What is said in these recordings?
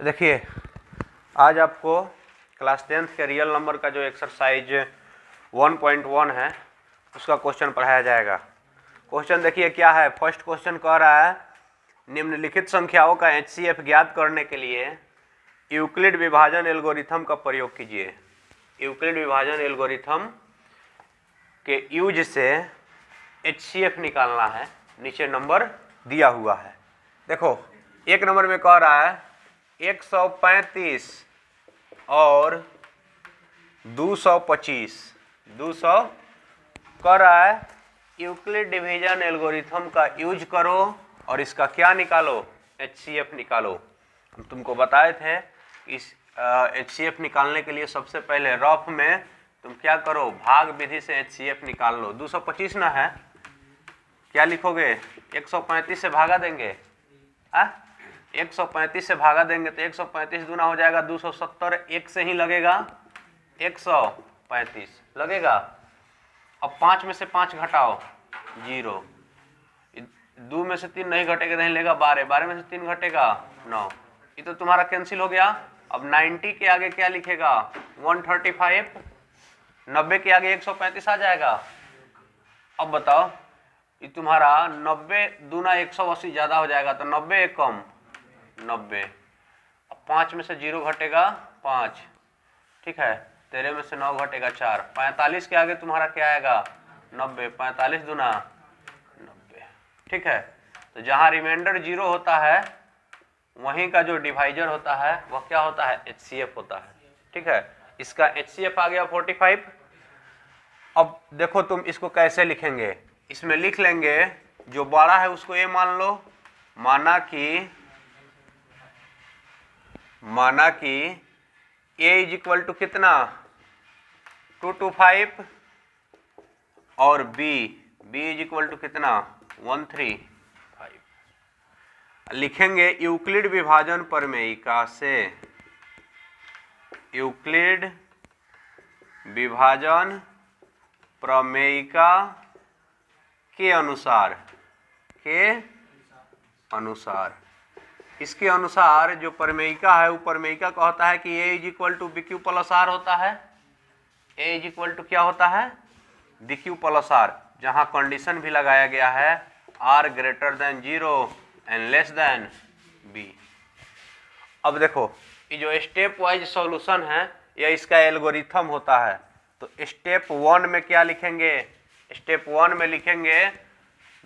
तो देखिए आज आपको क्लास 10th के रियल नंबर का जो एक्सरसाइज 1.1 है उसका क्वेश्चन पढ़ाया जाएगा। क्वेश्चन देखिए क्या है। फर्स्ट क्वेश्चन कह रहा है निम्नलिखित संख्याओं का HCF ज्ञात करने के लिए यूक्लिड विभाजन एल्गोरिथम का प्रयोग कीजिए। यूक्लिड विभाजन एल्गोरिथम के यूज से HCF निकालना है। नीचे नंबर दिया हुआ है। देखो एक नंबर में कह रहा है 135 और 225 200 कह रहा है यूक्लिड डिवीजन एल्गोरिथम का यूज करो और इसका क्या निकालो, HCF निकालो। हम तुमको बताए थे इस HCF निकालने के लिए सबसे पहले रफ में तुम क्या करो, भाग विधि से HCF निकाल लो। 225 ना है, क्या लिखोगे, 135 से भागा देंगे। 135 से भागा देंगे तो 135 दूना हो जाएगा 270, एक से ही लगेगा 135 लगेगा। अब 5 में से 5 घटाओ 0, 2 में से 3 नहीं घटेगा, नहीं लेगा 12, 12 में से 3 घटेगा 9, ये तो तुम्हारा कैंसिल हो गया। अब 90 के आगे क्या लिखेगा 135, 90 के आगे 135 आ जाएगा। अब बताओ ये तुम्हारा 90 दूना 180 ज़्यादा हो जाएगा तो 90 एक कम 90। अब 5 में से 0 घटेगा 5, ठीक है। 13 में से 9 घटेगा 4, 45 के आगे तुम्हारा क्या आएगा 90, 45 दूना 90, ठीक है। तो जहाँ रिमाइंडर 0 होता है वहीं का जो डिवाइजर होता है वह क्या होता है, HCF होता है, ठीक है। इसका HCF आ गया 45। अब देखो तुम इसको कैसे लिखेंगे, इसमें लिख लेंगे जो बड़ा है उसको A मान लो, माना कि A इज इक्वल टू कितना 225 और B इज इक्वल टू कितना 135। लिखेंगे यूक्लिड विभाजन प्रमेयिका से, यूक्लिड विभाजन प्रमेयिका के अनुसार इसके अनुसार जो प्रमेयिका है वो प्रमेयिका कहता है कि A is equal to BQ plus R होता है। A इज इक्वल टू क्या होता है, BQ प्लस R, जहाँ कंडीशन भी लगाया गया है R greater then 0 and less than B। अब देखो ये जो स्टेप वाइज सॉल्यूशन है यह इसका एल्गोरिथम होता है। तो स्टेप 1 में क्या लिखेंगे, स्टेप 1 में लिखेंगे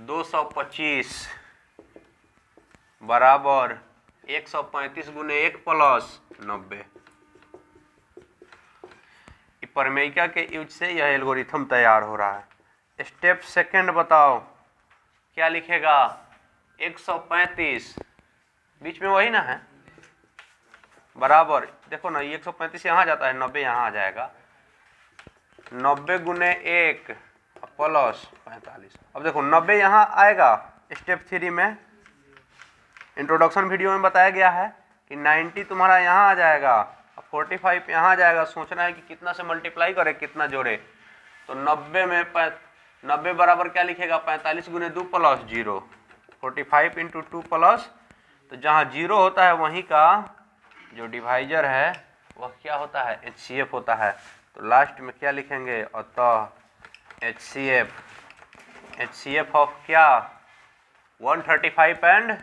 225 बराबर 135 गुने 1 प्लस 90। प्रमेयिका के यूज से यह एल्गोरिथम तैयार हो रहा है। स्टेप सेकंड बताओ क्या लिखेगा, 135 बीच में वही ना है, बराबर देखो ना 135 यहाँ जाता है, 90 यहाँ आ जाएगा, 90 गुने 1 प्लस 45। अब देखो 90 यहाँ आएगा। स्टेप 3 में इंट्रोडक्शन वीडियो में बताया गया है कि 90 तुम्हारा यहाँ आ जाएगा, 45 यहाँ आ जाएगा। सोचना है कि कितना से मल्टीप्लाई करे, कितना जोड़े। तो 90 में 90 बराबर क्या लिखेगा 45 गुने 2 प्लस 0, 45 इंटू 2 प्लस, तो जहाँ 0 होता है वहीं का जो डिवाइजर है वह क्या होता है, HCF होता है। तो लास्ट में क्या लिखेंगे, अतः HCF ऑफ क्या 135 and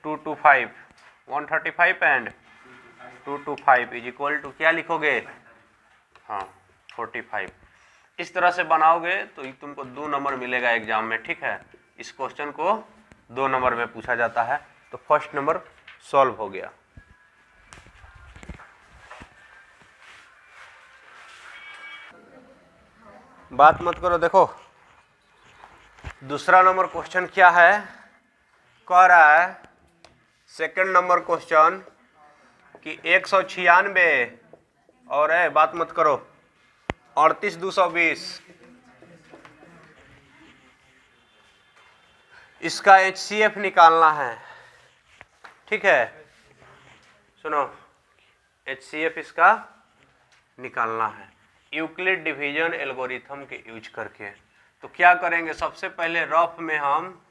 225, 135 and 225 is equal to क्या लिखोगे, हाँ 45। इस तरह से बनाओगे तो तुमको 2 नंबर मिलेगा एग्जाम में, ठीक है। इस क्वेश्चन को 2 नंबर में पूछा जाता है। तो फर्स्ट नंबर सॉल्व हो गया। बात मत करो। देखो दूसरा नंबर क्वेश्चन क्या है, कह रहा है सेकंड नंबर क्वेश्चन कि 196 और बात मत करो 38220 इसका HCF निकालना है, ठीक है। सुनो HCF इसका निकालना है यूक्लिड डिवीजन एल्गोरिथम के यूज करके। तो क्या करेंगे, सबसे पहले रफ में हम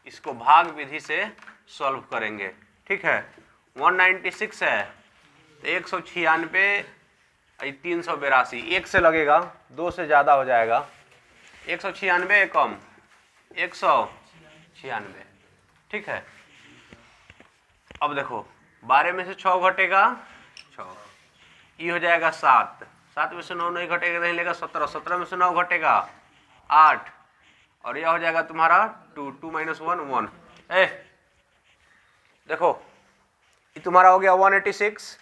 इसको भाग विधि से सॉल्व करेंगे, ठीक है। 196 है तो 196, 382, 1 से लगेगा, 2 से ज़्यादा हो जाएगा। 196 कम 196, ठीक है। अब देखो 12 में से 6 घटेगा 6, ये हो जाएगा 7, 7 में से 9 नहीं घटेगा, नहीं लेगा 17, 17 में से 9 घटेगा 8, और यह हो जाएगा तुम्हारा 2, 2 - 1 1। देखो ये तुम्हारा हो गया 186।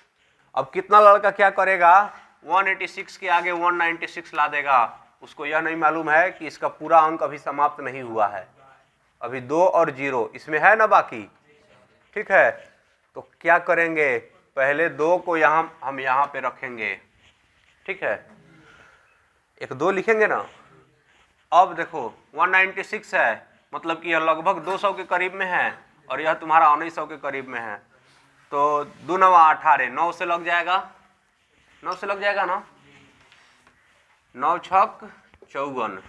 अब कितना लड़का क्या करेगा, 186 के आगे 196 ला देगा। उसको यह नहीं मालूम है कि इसका पूरा अंक अभी समाप्त नहीं हुआ है, अभी 2 और 0 इसमें है ना बाकी, ठीक है। तो क्या करेंगे, पहले 2 को हम यहाँ पे रखेंगे, ठीक है, एक 2 लिखेंगे ना। अब देखो 196 है, मतलब कि यह लगभग 200 के करीब में है, और यह तुम्हारा 1900 के करीब में है। तो 2 9 18, 9 से लग जाएगा, 9 से लग जाएगा ना, 9 छक 54,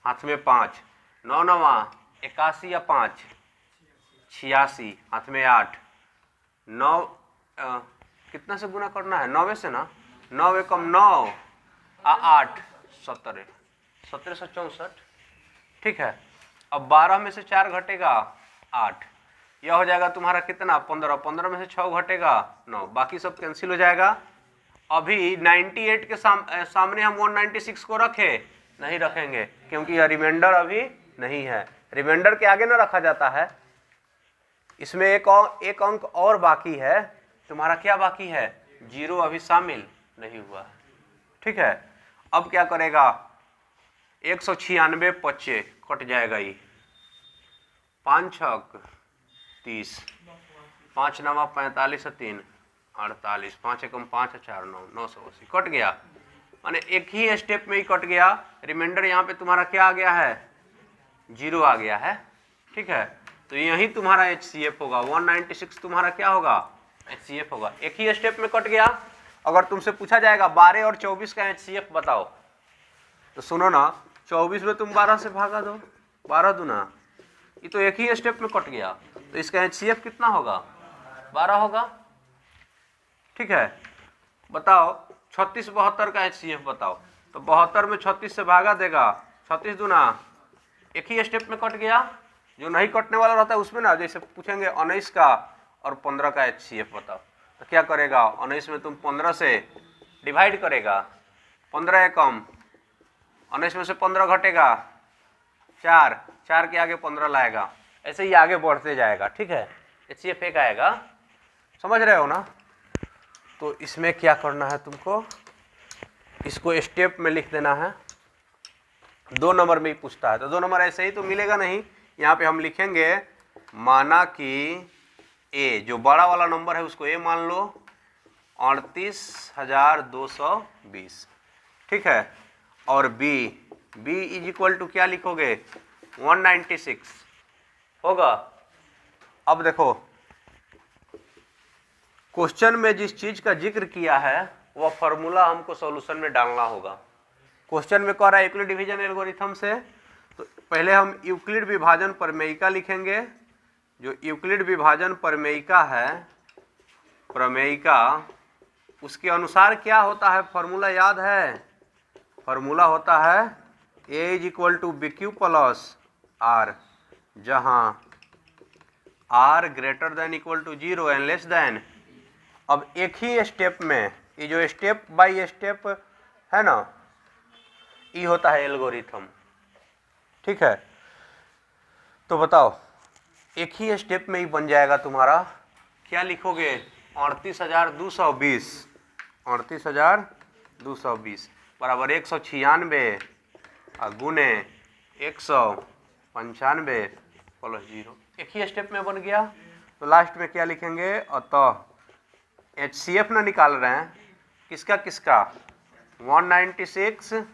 हाथ में 5, 9 9 81 या 5 86, हाथ में 8, 9 कितना से गुना करना है, 9 से ना, 9 एकम 9 8 17, 1764, ठीक है। अब 12 में से 4 घटेगा 8, यह हो जाएगा तुम्हारा कितना 15, 15 में से 6 घटेगा 9, बाकी सब कैंसिल हो जाएगा। अभी 98 के सामने हम 196 को रखे नहीं रखेंगे, क्योंकि यह रिमाइंडर अभी नहीं है, रिमाइंडर के आगे ना रखा जाता है। इसमें एक अंक और बाकी है, तुम्हारा क्या बाकी है, 0 अभी शामिल नहीं हुआ है, ठीक है। अब क्या करेगा, 196 बच्चे कट जाएगा, ये 5 छक 30, 5 9 45 3 48, 5 एकम 5 4 9, 980 कट गया, माने एक ही स्टेप में ही कट गया। रिमाइंडर यहाँ पे तुम्हारा क्या आ गया है, 0 आ गया है, ठीक है। तो यही तुम्हारा HCF होगा, 196 तुम्हारा क्या होगा, HCF होगा, एक ही स्टेप में कट गया। अगर तुमसे पूछा जाएगा 12 और 24 का HCF बताओ, तो सुनो ना, 24 में तुम 12 से भागा दो, 12 दूना, ये तो एक ही स्टेप में कट गया, तो इसका HCF कितना होगा, 12 होगा, ठीक है। बताओ 36 72 का HCF बताओ, तो 72 में 36 से भागा देगा, 36 दूना, एक ही स्टेप में कट गया। जो नहीं कटने वाला रहता है उसमें ना, जैसे पूछेंगे 19 का और 15 का HCF बताओ, तो क्या करेगा, 19 में तुम 15 से डिवाइड करेगा, 15 एकम 19 में से 15 घटेगा 4, 4 के आगे 15 लाएगा, ऐसे ही आगे बढ़ते जाएगा, ठीक है। HCF एक आएगा, समझ रहे हो ना। तो इसमें क्या करना है तुमको, इसको स्टेप में लिख देना है, 2 नंबर में ही पूछता है, तो 2 नंबर ऐसे ही तो मिलेगा नहीं, यहाँ पे हम लिखेंगे, माना कि ए जो बड़ा वाला नंबर है उसको ए मान लो, 38,220, ठीक है, और बी इज इक्वल टू क्या लिखोगे, 196 होगा। अब देखो क्वेश्चन में जिस चीज का जिक्र किया है वह फॉर्मूला हमको सॉल्यूशन में डालना होगा। क्वेश्चन में कह रहा है यूक्लिड डिवीजन एल्गोरिथम से, तो पहले हम यूक्लिड विभाजन प्रमेयिका लिखेंगे। जो यूक्लिड विभाजन प्रमेयिका है, प्रमेयिका, उसके अनुसार क्या होता है, फॉर्मूला याद है, फॉर्मूला होता है ए is equal to B Q plus r, जहाँ r greater than equal to 0 and less than. अब एक ही स्टेप में, ये जो स्टेप बाय स्टेप है ना, ये होता है एल्गोरिथम, ठीक है। तो बताओ एक ही स्टेप में ही बन जाएगा तुम्हारा, क्या लिखोगे, 38,220, 38,220 बराबर 196 गुने 195 प्लस 0, एक ही स्टेप में बन गया। तो लास्ट में क्या लिखेंगे, अतः HCF ना निकाल रहे हैं, किसका किसका, 196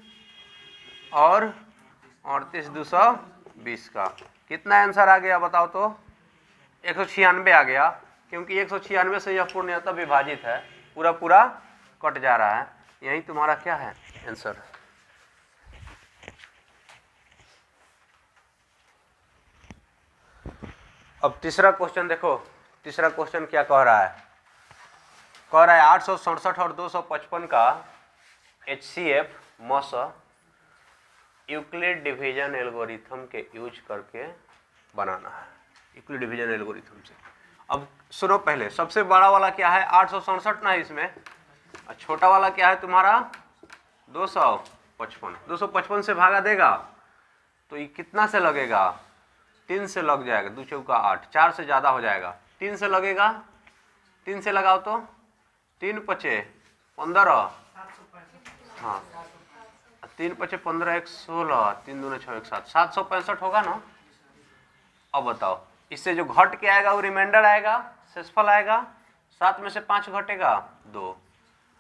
और 38,220 का। कितना आंसर आ गया बताओ तो, 196 आ गया, क्योंकि 196 से यह पूर्णतः विभाजित है, पूरा पूरा कट जा रहा है, यही तुम्हारा क्या है आंसर। अब तीसरा क्वेश्चन देखो, तीसरा क्वेश्चन क्या कह रहा है, कह रहा है 867 और 255 का HCF मस यूक्लिड डिवीजन एल्गोरिथम के यूज करके बनाना है, यूक्लिड डिवीजन एल्गोरिथम से। अब सुनो पहले, सबसे बड़ा वाला क्या है 867 ना इसमें, और छोटा वाला क्या है तुम्हारा 255। 255 से भागा देगा तो ये कितना से लगेगा, 3 से लग जाएगा, 2 चौका 8, 4 से ज़्यादा हो जाएगा, 3 से लगेगा, 3 से लगाओ तो 3 पचे 15, हाँ 3 पचे 15, 1 16, 3 दूने 6, 1 7, 765 होगा ना। अब बताओ इससे जो घट के आएगा वो रिमाइंडर आएगा, शेषफल आएगा, 7 में से 5 घटेगा 2,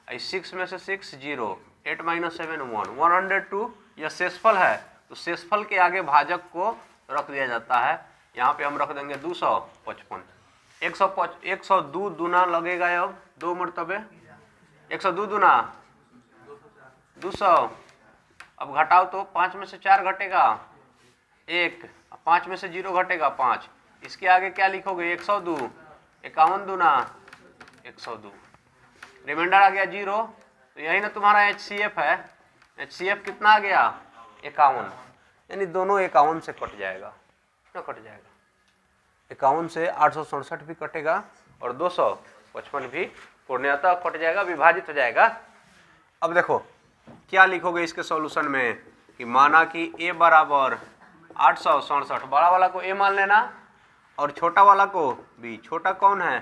6 में से 6 0, 8 - 7 1, 102 यह शेषफल है, तो शेषफल के आगे भाजक को रख दिया जाता है। यहाँ पे हम रख देंगे 255। 102 दूना लगेगा, अब 2 मरतबे 102 दूना 200। अब घटाओ तो 5 में से 4 घटेगा 1, 5 में से 0 घटेगा 5, इसके आगे क्या लिखोगे 102, 51 दूना 102, रिमाइंडर आ गया 0। तो यही ना तुम्हारा HCF है। HCF कितना आ गया 51, यानी दोनों 51 से कट जाएगा, ना कट जाएगा 51 से 867 भी कटेगा और 255 भी पूर्णतः कट जाएगा, विभाजित हो जाएगा। अब देखो क्या लिखोगे इसके सॉल्यूशन में कि माना कि A बराबर 867, बड़ा वाला को A मान लेना और छोटा वाला को B। छोटा कौन है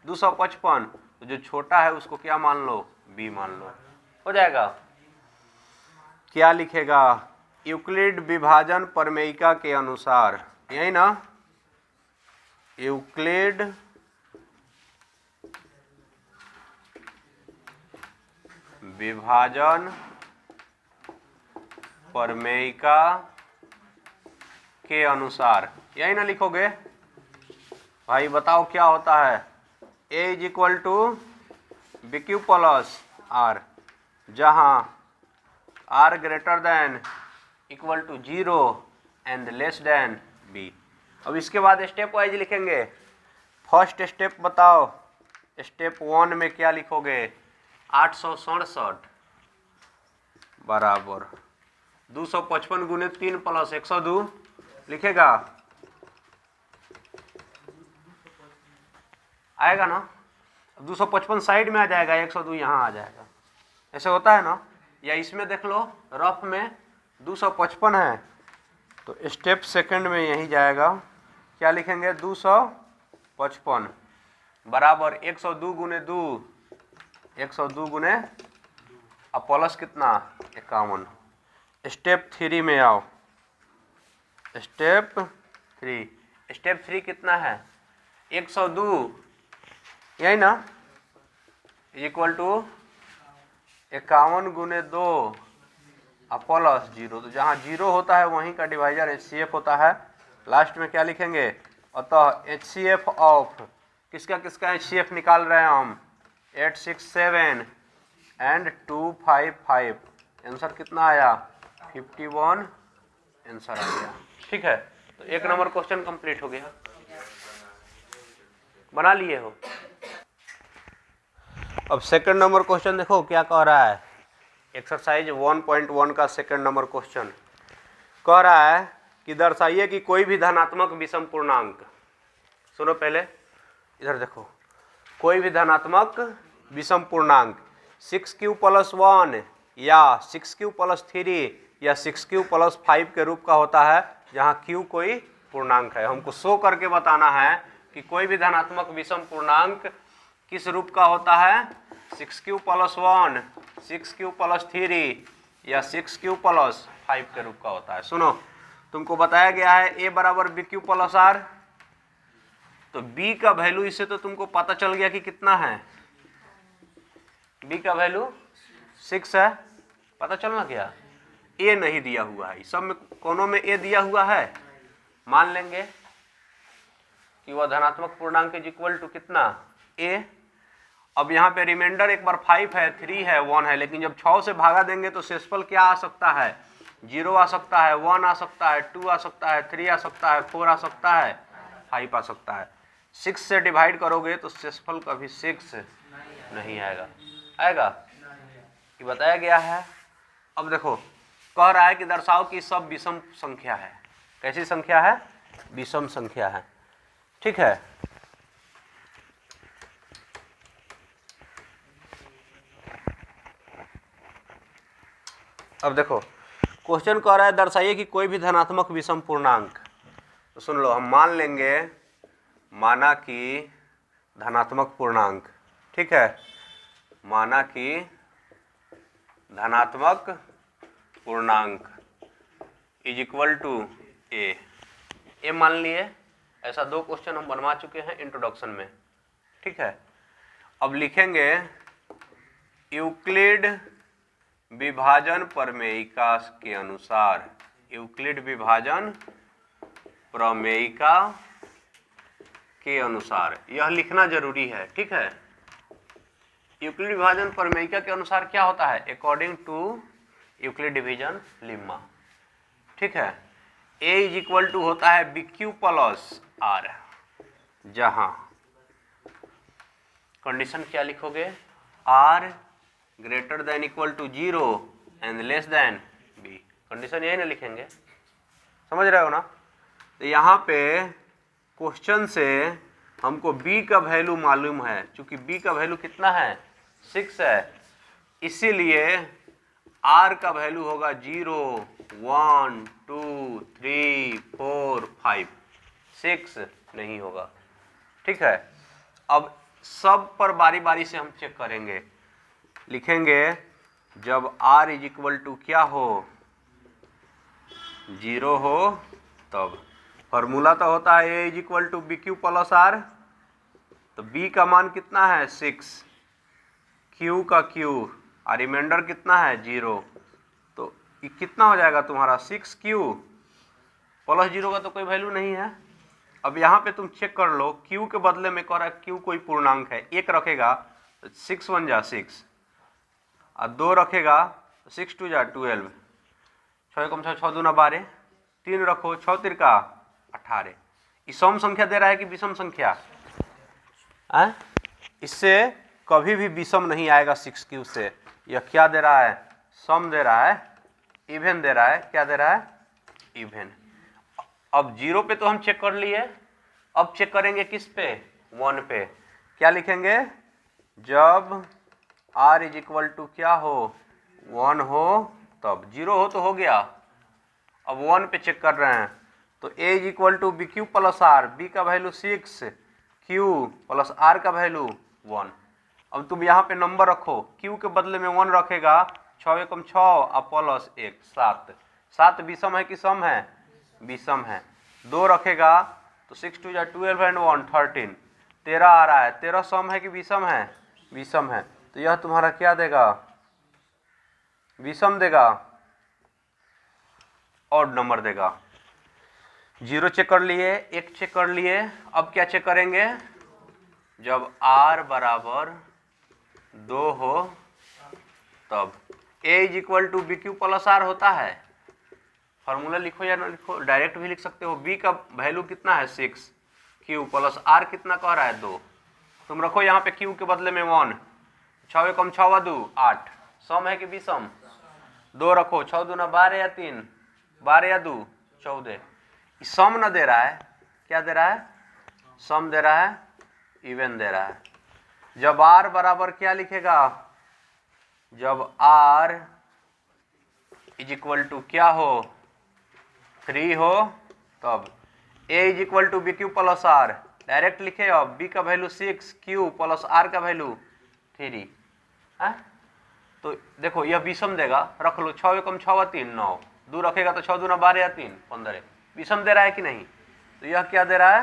255, तो जो छोटा है उसको क्या मान लो B मान लो, हो जाएगा। क्या लिखेगा यूक्लिड विभाजन प्रमेयिका के अनुसार, यही ना, यूक्लिड विभाजन प्रमेयिका के अनुसार, यही ना लिखोगे भाई। बताओ क्या होता है A = BQ + R, जहां R > 0 and less than B। अब इसके बाद स्टेप वाइज लिखेंगे। फर्स्ट स्टेप बताओ, स्टेप 1 में क्या लिखोगे 867 बराबर 255 गुने 3 + 102 लिखेगा, आएगा ना। 255 साइड में आ जाएगा, 102 यहाँ आ जाएगा, ऐसे होता है ना। या इसमें देख लो रफ में 255 है, तो स्टेप सेकंड में यही जाएगा। क्या लिखेंगे 255 बराबर 102 गुने 2, 102 गुने अब प्लस कितना 51। स्टेप 3 में आओ, स्टेप 3 कितना है 102, यही ना, = 51 गुने 2 + 0। तो जहाँ 0 होता है वहीं का डिवाइजर HCF होता है। लास्ट में क्या लिखेंगे, अतः HCF ऑफ किसका HCF निकाल रहे हैं हम 867 एंड 255। आंसर कितना आया 51 आंसर आ गया। ठीक है, तो 1 नंबर क्वेश्चन कंप्लीट हो गया, बना लिए हो। अब सेकंड नंबर क्वेश्चन देखो क्या कह रहा है। एक्सरसाइज 1.1 का सेकंड नंबर क्वेश्चन कह रहा है कि दर्शाइए कि कोई भी धनात्मक विषम पूर्णांक, सुनो पहले इधर देखो, कोई भी धनात्मक विषम पूर्णांक 6q + 1 या 6q + 3 या 6q + 5 के रूप का होता है, जहाँ q कोई पूर्णांक है। हमको शो करके बताना है कि कोई भी धनात्मक विषम पूर्णांक किस रूप का होता है, 6q + 1, 6q + 3 या 6q + 5 के रूप का होता है। सुनो, तुमको बताया गया है A बराबर BQ + R, तो B का वैल्यू इससे तो तुमको पता चल गया कि कितना है, B का वैल्यू 6 है, पता चलना क्या। A नहीं दिया हुआ है, सब में कोनों में A दिया हुआ है, मान लेंगे कि वह धनात्मक पूर्णांक = कितना A। अब यहाँ पे रिमाइंडर एक बार 5 है, 3 है, 1 है, लेकिन जब 6 से भागा देंगे तो शेषफल क्या आ सकता है 0 आ सकता है, 1 आ सकता है, 2 आ सकता है, 3 आ सकता है, 4 आ सकता है, 5 आ सकता है। 6 से डिवाइड करोगे तो शेषफल कभी 6 नहीं आएगा। आएगा कि बताया गया है। अब देखो कह रहा है कि दर्शाओ कि सब विषम संख्या है। कैसी संख्या है? विषम संख्या है। ठीक है, अब देखो क्वेश्चन कह रहा है दर्शाइए कि कोई भी धनात्मक विषम पूर्णांक। तो सुन लो, हम मान लेंगे, माना कि धनात्मक पूर्णांक, ठीक है, माना कि धनात्मक पूर्णांक इज इक्वल टू ए मान लिए। ऐसा 2 क्वेश्चन हम बनवा चुके हैं इंट्रोडक्शन में। ठीक है, अब लिखेंगे यूक्लिड विभाजन प्रमेयिका के अनुसार, यूक्लिड विभाजन प्रमेयिका के अनुसार, यह लिखना जरूरी है। ठीक है, यूक्लिड विभाजन प्रमेयिका के अनुसार क्या होता है? According to Euclid division lemma. ठीक है, ए इज इक्वल टू होता है बी क्यू प्लस आर, जहां कंडीशन क्या लिखोगे? R greater than equal to 0 and less than B. Condition यही ना लिखेंगे, समझ रहे हो ना? तो यहाँ पे क्वेश्चन से हमको b का वैल्यू मालूम है, क्योंकि b का वैल्यू कितना है? 6 है, इसीलिए r का वैल्यू होगा 0 1 2 3 4 5, 6 नहीं होगा। ठीक है, अब सब पर बारी बारी से हम चेक करेंगे। लिखेंगे जब r इज इक्वल टू क्या हो? 0 हो तब। फॉर्मूला तो होता है a is equal to B Q plus R. तो b का मान कितना है? 6, q का q, और रिमाइंडर कितना है? 0। तो ये कितना हो जाएगा तुम्हारा? 6q प्लस 0 का तो कोई वैल्यू नहीं है। अब यहाँ पे तुम चेक कर लो, q के बदले में कह रहा है q कोई पूर्णांक है, 1 रखेगा तो 6 1 जा 6, और 2 रखेगा तो 6 2 जा 12, 6 कम 6 2 12, 3 रखो 6 3 का 18। ये सम संख्या दे रहा है कि विषम संख्या? इससे कभी भी विषम नहीं आएगा 6q से। यह क्या दे रहा है? सम दे रहा है, इवन दे रहा है। क्या दे रहा है? इवन। अब 0 पे तो हम चेक कर लिए, अब चेक करेंगे किस पे? 1 पे। क्या लिखेंगे? जब r इज इक्वल टू क्या हो? 1 हो तब। 0 हो तो हो गया, अब 1 पे चेक कर रहे हैं। तो a is equal to B Q plus R, B का वैल्यू 6, q प्लस r का वैल्यू 1। अब तुम यहाँ पे नंबर रखो, q के बदले में 1 रखेगा, 6 एकम 6 और प्लस 1 7। 7 विषम है कि सम है? विषम है। 2 रखेगा तो 6 2 जा 12 एंड 1 13, 13 आ रहा है। 13 सम है कि विषम है? विषम है। तो यह तुम्हारा क्या देगा? विषम देगा, ऑड नंबर देगा। 0 चेक कर लिए, 1 चेक कर लिए, अब क्या चेक करेंगे? जब r बराबर 2 हो तब। a is equal to B Q plus R होता है। फॉर्मूला लिखो या ना लिखो, डायरेक्ट भी लिख सकते हो। b का वैल्यू कितना है? 6, q प्लस r कितना कह रहा है? 2। तुम रखो यहाँ पे q के बदले में 1, 6 एकम 6 2 8, सम है कि विषम? 2 रखो, 6 2 12 या 3, 12 या 2 14। सम न दे रहा है, क्या दे रहा है? सम दे रहा है, इवन दे रहा है। जब r बराबर क्या लिखेगा? जब r इज इक्वल टू क्या हो? 3 हो तब। a is equal to B Q plus R, direct लिखे। अब b का वैल्यू 6, q प्लस r का वैल्यू 3 है। तो देखो यह विषम देगा, रख लो। 6 एकम 6 3 9, 2 रखेगा तो 6 2 12 या 3 15। विषम दे रहा है कि नहीं? तो यह क्या दे रहा है?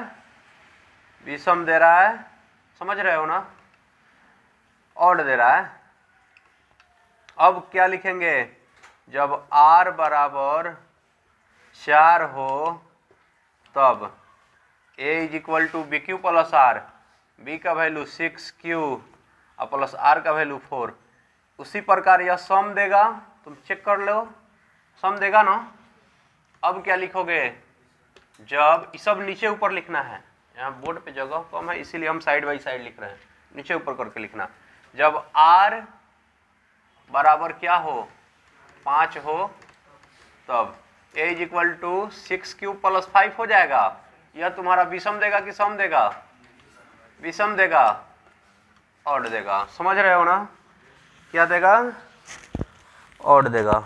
विषम दे रहा है, समझ रहे हो ना? ऑड दे रहा है। अब क्या लिखेंगे? जब r बराबर 4 हो तब a is equal to B Q plus R, b का वैल्यू 6 q और प्लस r का वैल्यू 4। उसी प्रकार यह सम देगा, तुम चेक कर लो, सम देगा ना। अब क्या लिखोगे? जब सब नीचे ऊपर लिखना है, यहाँ बोर्ड पे जगह कम है इसीलिए हम साइड बाई साइड लिख रहे हैं, नीचे ऊपर करके लिखना। जब r बराबर क्या हो 5 हो तब a इज इक्वल टू 6³ + 5 हो जाएगा। यह तुम्हारा विषम देगा कि सम देगा? विषम देगा, ऑड देगा। समझ रहे हो ना? क्या देगा? ऑड देगा,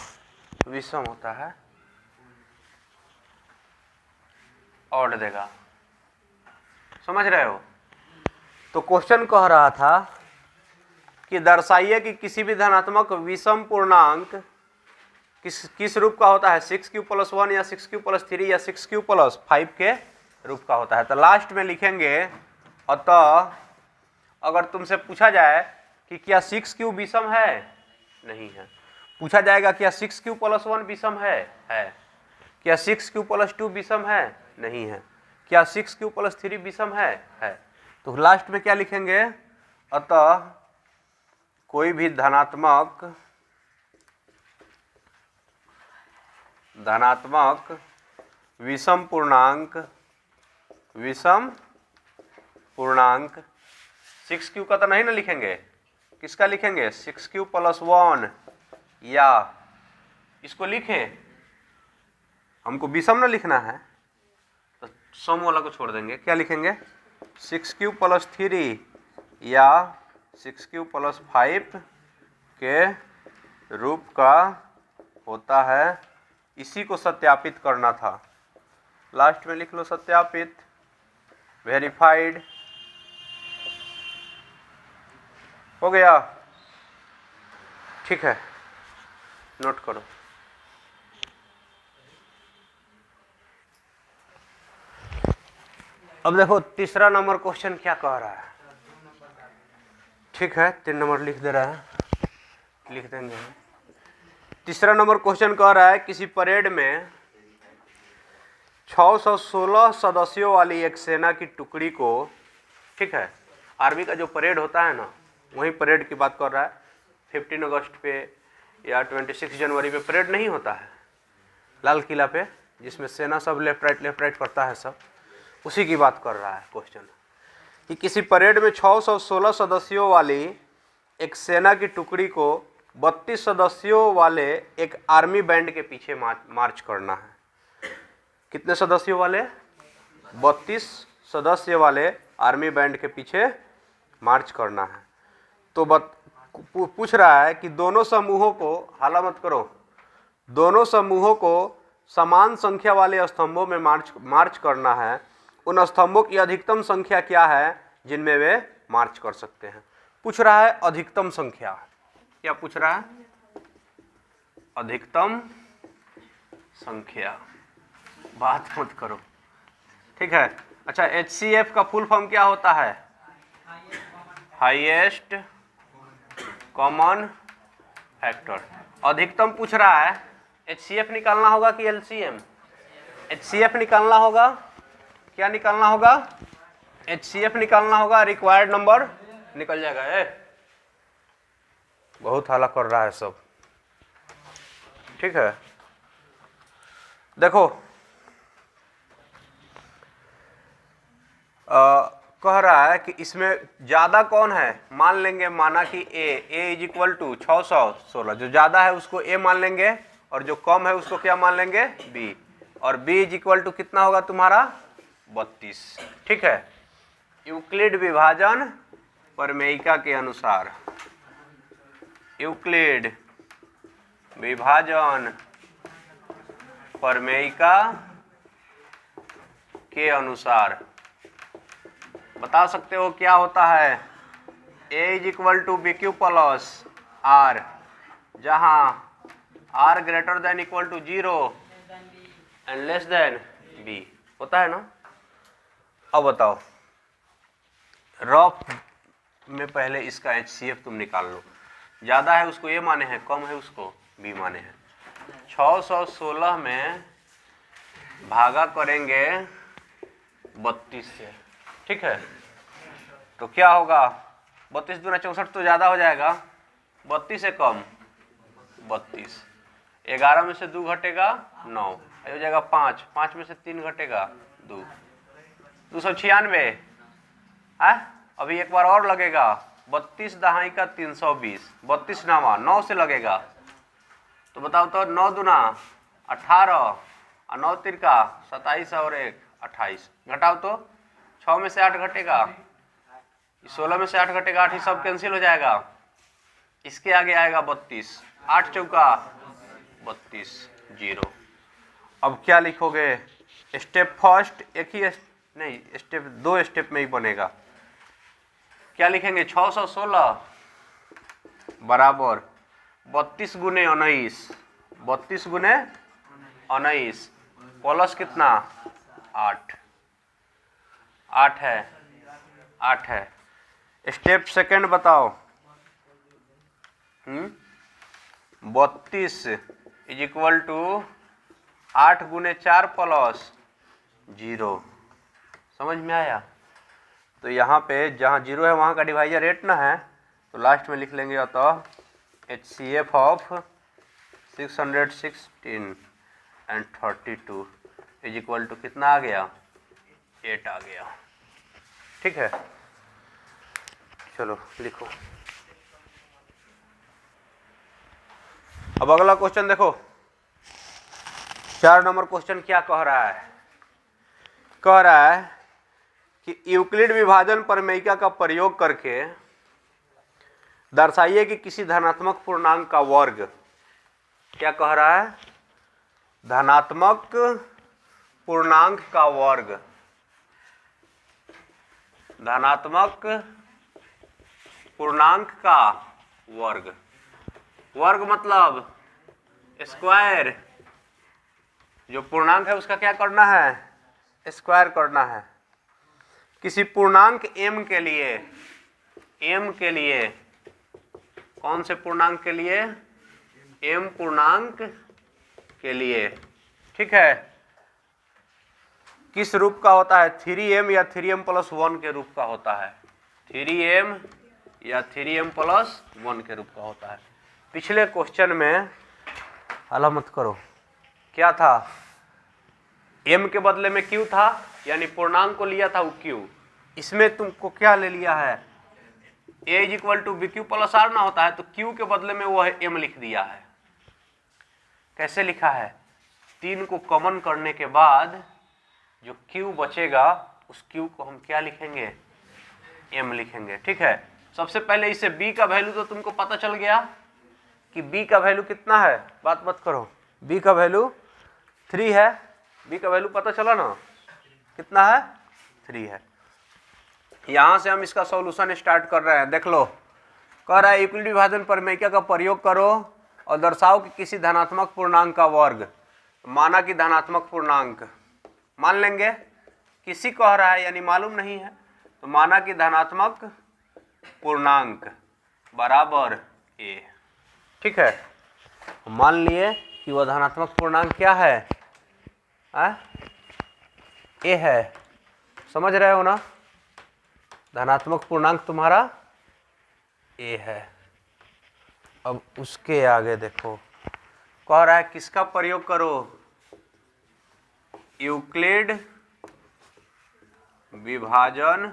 विषम होता है, ऑड देगा। समझ रहे हो? तो क्वेश्चन कह रहा था कि दर्शाइए कि किसी भी धनात्मक विषम पूर्णांक किस रूप का होता है, 6³ + 1 या 6³ + 3 या 6³ + 5 के रूप का होता है। तो लास्ट में लिखेंगे अतः अगर तुमसे पूछा जाए कि क्या 6³ विषम है, नहीं है। पूछा जाएगा क्या 6³ + 1 विषम है, क्या 6³ + 2 विषम है, नहीं है। क्या 6³ + 3 विषम है। तो लास्ट में क्या लिखेंगे? अतः कोई भी धनात्मक विषम पूर्णांक 6³ का तो नहीं ना लिखेंगे, किसका लिखेंगे? 6³ + 1 या इसको लिखे, हमको विषम ना लिखना है तो सम वाला को छोड़ देंगे। क्या लिखेंगे? 6³ + 3 या 6³ + 5 के रूप का होता है। इसी को सत्यापित करना था। लास्ट में लिख लो सत्यापित, वेरीफाइड। हो गया? ठीक है, नोट करो। अब देखो तीसरा नंबर क्वेश्चन क्या कह रहा है। ठीक है, 3 नंबर लिख दे रहा है, लिख देंगे। तीसरा नंबर क्वेश्चन कह रहा है किसी परेड में 616 सदस्यों वाली एक सेना की टुकड़ी को, ठीक है, आर्मी का जो परेड होता है ना, वही परेड की बात कर रहा है। 15 अगस्त पे या 26 जनवरी पे परेड नहीं होता है लाल किला पे, जिसमें सेना सब लेफ्ट राइट करता है, सब उसी की बात कर रहा है क्वेश्चन। कि किसी परेड में 616 सदस्यों वाली एक सेना की टुकड़ी को 32 सदस्यों वाले एक आर्मी बैंड के पीछे मार्च करना है। कितने सदस्यों वाले? 32 सदस्य वाले आर्मी बैंड के पीछे मार्च करना है। तो पूछ रहा है कि दोनों समूहों को, हाला मत करो, दोनों समूहों को समान संख्या वाले स्तंभों में मार्च करना है। उन स्तंभों की अधिकतम संख्या क्या है जिनमें वे मार्च कर सकते हैं। पूछ रहा है अधिकतम संख्या। क्या पूछ रहा है? अधिकतम संख्या। बात मत करो, ठीक है। अच्छा, HCF का फुल फॉर्म क्या होता है? Highest common factor. अधिकतम पूछ रहा है, HCF निकालना होगा कि LCM? HCF निकालना होगा। क्या निकालना होगा? HCF निकालना होगा। रिक्वायर्ड नंबर निकल जाएगा। बहुत हाला कर रहा है सब, ठीक है। देखो कह रहा है कि इसमें ज्यादा कौन है, मान लेंगे, माना कि A इज इक्वल टू 616, जो ज्यादा है उसको A मान लेंगे और जो कम है उसको क्या मान लेंगे? B। और B इज इक्वल टू कितना होगा तुम्हारा? 32, ठीक है। यूक्लिड विभाजन प्रमेयिका के अनुसार, यूक्लिड विभाजन प्रमेयिका के अनुसार बता सकते हो क्या होता है? A is equal to BQ plus R, जहां R greater than equal to 0 and less than B होता है ना। अब बताओ, रफ में पहले इसका HCF तुम निकाल लो। ज्यादा है उसको A माने हैं, कम है उसको B माने हैं। 616 में भागा करेंगे 32 से, ठीक है। तो क्या होगा? 32 दूना 64 तो ज्यादा हो जाएगा। 32 से कम 32, 11 में से 2 घटेगा 9, हो जाएगा 5, 5 में से 3 घटेगा 2, 296 है। अभी एक बार और लगेगा 32 दहाई का 320, 32 नामा 9 से लगेगा, तो बताओ तो 9 दूना 18 और 9 तिरका 27 और 1 28, घटाओ तो 6 में से 8 घटेगा, 16 में से 8 घटेगा 8, ही सब कैंसिल हो जाएगा, इसके आगे आएगा 32, 8 चौका 32 0। अब क्या लिखोगे, स्टेप फर्स्ट एक ही नहीं स्टेप, 2 स्टेप में ही बनेगा। क्या लिखेंगे, 616 बराबर 32 गुने 19, 32 गुने 19 प्लस कितना 8, 8 है, 8 है। स्टेप सेकंड बताओ, 32 इज इक्वल टू 8 गुने 4 प्लस 0, समझ में आया। तो यहाँ पे जहाँ 0 है वहाँ का डिवाइजर 8 ना है, तो लास्ट में लिख लेंगे अतः HCF of 616 and 32 is equal to कितना आ गया, 8 आ गया। ठीक है, चलो लिखो। अब अगला क्वेश्चन देखो, 4 नंबर क्वेश्चन क्या कह रहा है, कह रहा है कि यूक्लिड विभाजन प्रमेयिका का प्रयोग करके दर्शाइए कि किसी धनात्मक पूर्णांक का वर्ग, क्या कह रहा है, धनात्मक पूर्णांक का वर्ग, धनात्मक पूर्णांक का वर्ग, वर्ग मतलब स्क्वायर, जो पूर्णांक है उसका क्या करना है, स्क्वायर करना है। किसी पूर्णांक m के लिए, m के लिए, कौन से पूर्णांक के लिए, m पूर्णांक के लिए, ठीक है, किस रूप का होता है, 3m या 3m प्लस 1 के रूप का होता है, 3m या 3m प्लस 1 के रूप का होता है। पिछले क्वेश्चन में हला मत करो, क्या था, m के बदले में q था, यानी पूर्णांक को लिया था वो q, इसमें तुमको क्या ले लिया है, a is equal to B Q plus R ना होता है, तो q के बदले में वो है m लिख दिया है। कैसे लिखा है, 3 को कॉमन करने के बाद जो q बचेगा उस q को हम क्या लिखेंगे, m लिखेंगे। ठीक है, सबसे पहले इसे b का वैल्यू तो तुमको पता चल गया कि b का वैल्यू कितना है, बात मत करो, b का वैल्यू 3 है, b का वैल्यू पता चला ना, कितना है, 3 है। यहां से हम इसका सॉल्यूशन स्टार्ट कर रहे हैं, देख लो, कह रहा है यूक्लिड विभाजन प्रमेयिका का प्रयोग करो और दर्शाओ कि किसी धनात्मक पूर्णांक का वर्ग, माना कि धनात्मक पूर्णांक मान लेंगे, किसी कह रहा है यानी मालूम नहीं है, तो माना कि धनात्मक पूर्णांक बराबर a। ठीक है, मान लिए कि वह धनात्मक पूर्णांक क्या है, a है, समझ रहे हो ना, धनात्मक पूर्णांक तुम्हारा a है। अब उसके आगे देखो, कह रहा है किसका प्रयोग करो, यूक्लिड विभाजन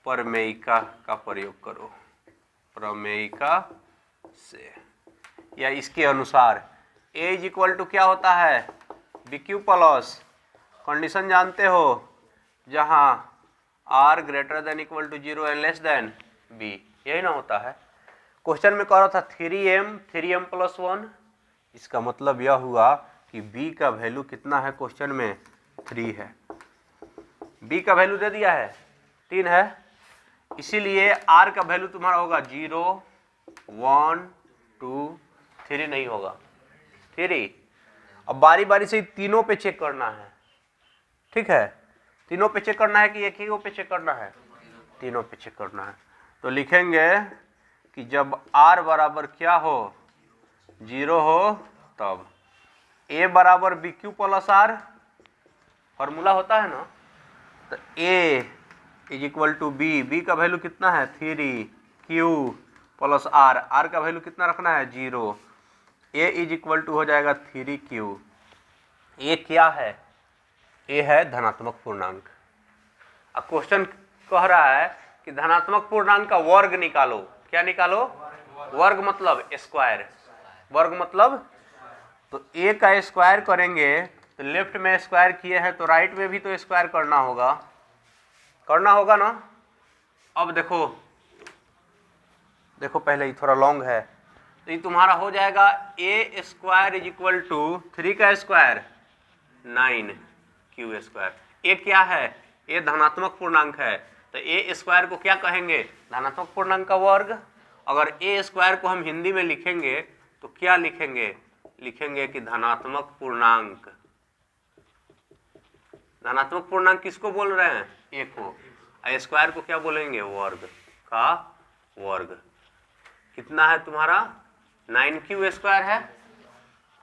प्रमेयिका का प्रयोग करो, प्रमेयिका से, या इसके अनुसार a इज इक्वल टू क्या होता है, बी क्यू प्लस, कंडीशन जानते हो, जहां r greater than equal to 0 and less than b, यही ना होता है। क्वेश्चन में कह रहा था 3m प्लस 1, इसका मतलब यह हुआ कि b का वैल्यू कितना है, क्वेश्चन में 3 है, b का वैल्यू दे दिया है 3 है, इसीलिए r का वैल्यू तुम्हारा होगा 0 1 2 3 नहीं होगा 3। अब बारी बारी से तीनों पे चेक करना है, ठीक है, तीनों पे चेक करना है कि एक ही पे चेक करना है, तीनों पे चेक करना है। तो लिखेंगे कि जब r बराबर क्या हो, 0 हो, तब a बराबर B Q plus R, formula होता है ना, तो a is equal to B का वैल्यू कितना है 3, q प्लस आर का वैल्यू कितना रखना है 0, a इज इक्वल टू हो जाएगा 3q। a क्या है, a है धनात्मक पूर्णांक। अब क्वेश्चन कह रहा है कि धनात्मक पूर्णांक का वर्ग निकालो। क्या निकालो? वर्ग मतलब स्क्वायर। वर्ग मतलब तो a का स्क्वायर करेंगे तो लेफ्ट में स्क्वायर किए हैं तो राइट में भी तो स्क्वायर करना होगा ना। अब देखो पहले ही थोड़ा लॉन्ग है तो ये तुम्हारा हो जाएगा a square is equal to 3 का स्क्वायर 9 क्यू स्क्वायर। ए क्या है? ए धनात्मक पूर्णांक है तो ए स्क्वायर को क्या कहेंगे? धनात्मक पूर्णांक का वर्ग। अगर ए स्क्वायर को हम हिंदी में लिखेंगे तो क्या लिखेंगे? लिखेंगे कि धनात्मक पूर्णांक। धनात्मक पूर्णांक किसको बोल रहे हैं? ए को। स्क्वायर को क्या बोलेंगे? वर्ग का वर्ग। कितना है तुम्हारा? 9q स्क्वायर है।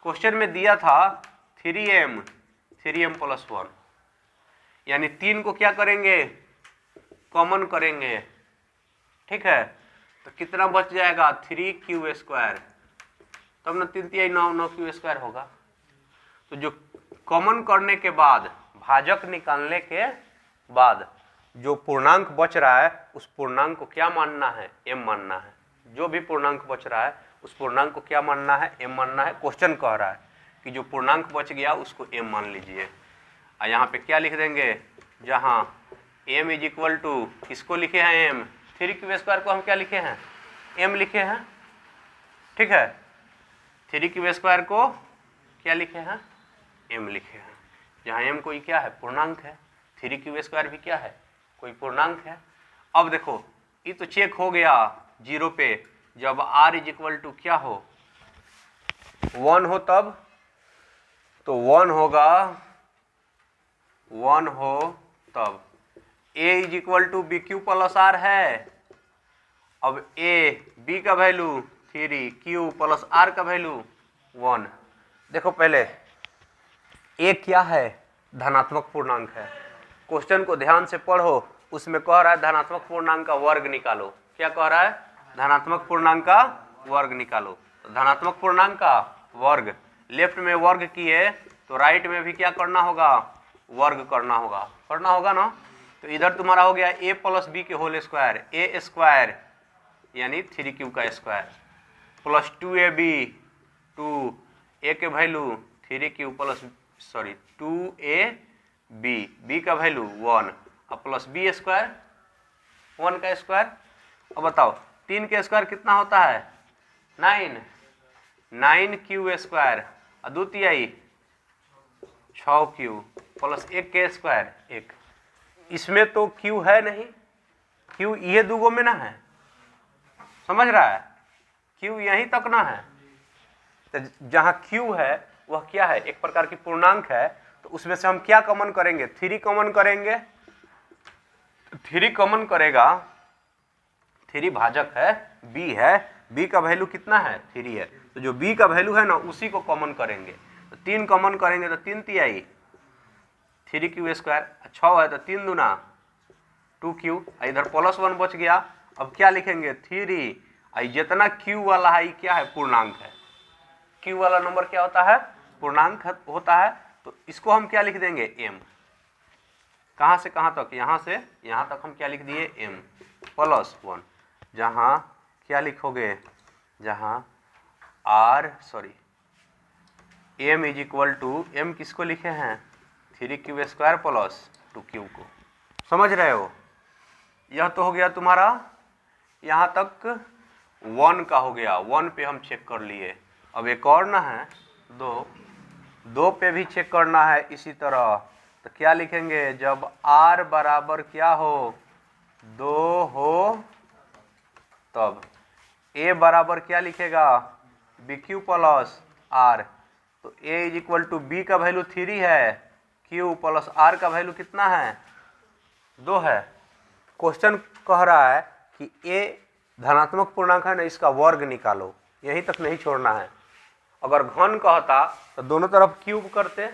क्वेश्चन में दिया था 3m प्लस 1, यानी 3 को क्या करेंगे? कॉमन करेंगे। ठीक है, तो कितना बच जाएगा? 3q square. तब ना 3 3 9 9q स्क्वायर होगा। तो जो कॉमन करने के बाद, भाजक निकालने के बाद जो पूर्णांक बच रहा है उस पूर्णांक को क्या मानना है? m मानना है। जो भी पूर्णांक बच रहा है उस पूर्णांक को क्या मानना है? m मानना है। क्वेश्चन कह रहा है कि जो पूर्णांक बच गया उसको m मान लीजिए। और यहाँ पे क्या लिख देंगे? जहाँ m इज इक्वल टू किसको लिखे हैं? m। 3q स्क्वायर को हम क्या लिखे हैं? m लिखे हैं। ठीक है, 3q स्क्वायर को क्या लिखे हैं? m लिखे हैं। जहाँ m कोई क्या है? पूर्णांक है। 3q स्क्वायर भी क्या है? कोई पूर्णांक है। अब देखो ये तो चेक हो गया 0 पे, जब r इज इक्वल टू क्या हो? 1 हो तब, तो 1 होगा 1 हो तब a is equal to B Q plus R है। अब a b का वैल्यू 3, q प्लस r का वैल्यू 1। देखो पहले a क्या है? धनात्मक पूर्णांक है। क्वेश्चन को ध्यान से पढ़ो, उसमें कह रहा है धनात्मक पूर्णांक का वर्ग निकालो। क्या कह रहा है? धनात्मक पूर्णांक का वर्ग निकालो। तो धनात्मक पूर्णांक का वर्ग, लेफ्ट में वर्ग किए तो राइट में भी क्या करना होगा? वर्ग करना होगा ना। तो इधर तुम्हारा हो गया a प्लस बी के होल स्क्वायर, a स्क्वायर यानी 3q का स्क्वायर प्लस 2ab 2a के value 3q plus 2ab b का वैल्यू 1 और प्लस b स्क्वायर 1 का स्क्वायर। अब बताओ 3 के स्क्वायर कितना होता है? 9q स्क्वायर और 2 तिहाई 6q प्लस 1 के स्क्वायर 1। इसमें तो q है नहीं, q ये दूगो में ना है। समझ रहा है? q यहीं तक ना है। तो जहाँ q है वह क्या है? एक प्रकार की पूर्णांक है। तो उसमें से हम क्या कॉमन करेंगे? 3 कॉमन करेंगे। 3 कॉमन करेगा, 3 भाजक है, b है, b का वैल्यू कितना है? 3 है। तो जो b का वैल्यू है ना उसी को कॉमन करेंगे। तो 3 कॉमन करेंगे तो 3 तिहाई 3q स्क्वायर, 6 है तो 3 दूना 2q, इधर प्लस 1 बच गया। अब क्या लिखेंगे? 3। जितना q वाला है क्या है? पूर्णांक है। q वाला नंबर क्या होता है? पूर्णांक होता है। तो इसको हम क्या लिख देंगे? m। कहाँ से कहाँ तक? यहाँ से यहाँ तक हम क्या लिख दिए? m plus 1। जहाँ क्या लिखोगे? जहाँ m is equal to m किसको लिखे हैं? 3q स्क्वायर प्लस 2q को। समझ रहे हो? यह तो हो गया तुम्हारा, यहाँ तक 1 का हो गया। 1 पे हम चेक कर लिए। अब एक और ना है 2 पे भी चेक करना है इसी तरह। तो क्या लिखेंगे? जब r बराबर क्या हो? 2 हो तब a बराबर क्या लिखेगा? bq plus r। तो a is equal to b का वैल्यू 3 है, q प्लस r का वैल्यू कितना है? 2 है। क्वेश्चन कह रहा है कि a धनात्मक पूर्णांक है ना, इसका वर्ग निकालो। यहीं तक नहीं छोड़ना है। अगर घन कहता तो दोनों तरफ क्यूब करते,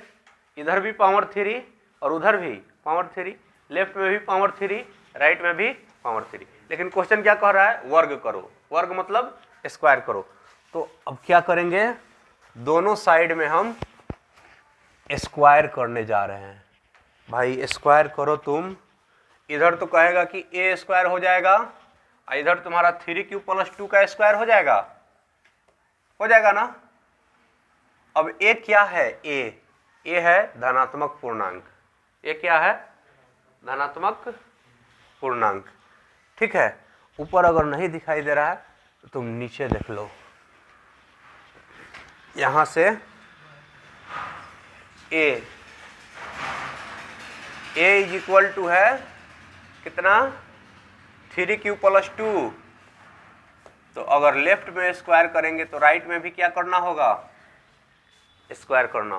इधर भी पावर 3 और उधर भी पावर 3, लेफ्ट में भी पावर 3, राइट में भी पावर 3। लेकिन क्वेश्चन क्या कह रहा है? वर्ग करो। वर्ग मतलब स्क्वायर करो। तो अब क्या करेंगे? दोनों साइड में हम स्क्वायर करने जा रहे हैं। भाई स्क्वायर करो तुम इधर तो कहेगा कि ए स्क्वायर हो जाएगा, और इधर तुम्हारा 3q + 2 का स्क्वायर हो जाएगा ना। अब ए क्या है, ए है धनात्मक पूर्णांक, ए क्या है, धनात्मक पूर्णांक। ठीक है, ऊपर अगर नहीं दिखाई दे रहा है तो तुम नीचे देख लो, यहां से ए = है कितना, 3q + 2। तो अगर लेफ्ट में स्क्वायर करेंगे तो राइट में भी क्या करना होगा, स्क्वायर करना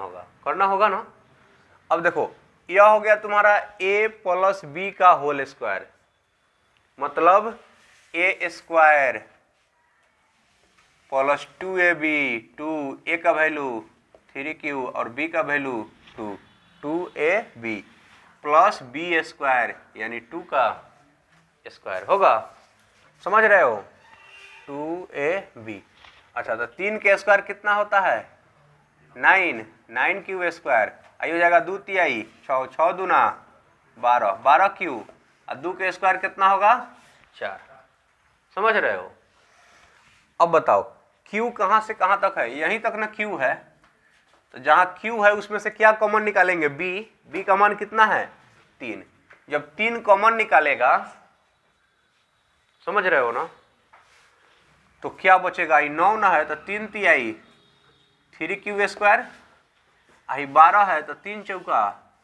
होगा ना। अब देखो यह हो गया तुम्हारा a + b का होल स्क्वायर, मतलब a² + 2ab, 2a का वैल्यू 3q और b का वैल्यू 2, 2ab + b² यानी 2 का स्क्वायर होगा, समझ रहे हो, 2ab। अच्छा, तो 3 के स्क्वायर कितना होता है, 9q², आई हो जाएगा 2 तिहाई 6, 6 दूना 12, 12q, और 2 के स्क्वायर कितना होगा 4, समझ रहे हो। अब बताओ q कहां से कहां तक है, यहीं तक ना q है, तो जहां q है उसमें से क्या कॉमन निकालेंगे, b का मान कितना है 3, जब 3 कॉमन निकालेगा, समझ रहे हो ना, तो क्या बचेगा, 9 ना है तो 3 तिहाई 3q², आई 12 है तो 3 चौका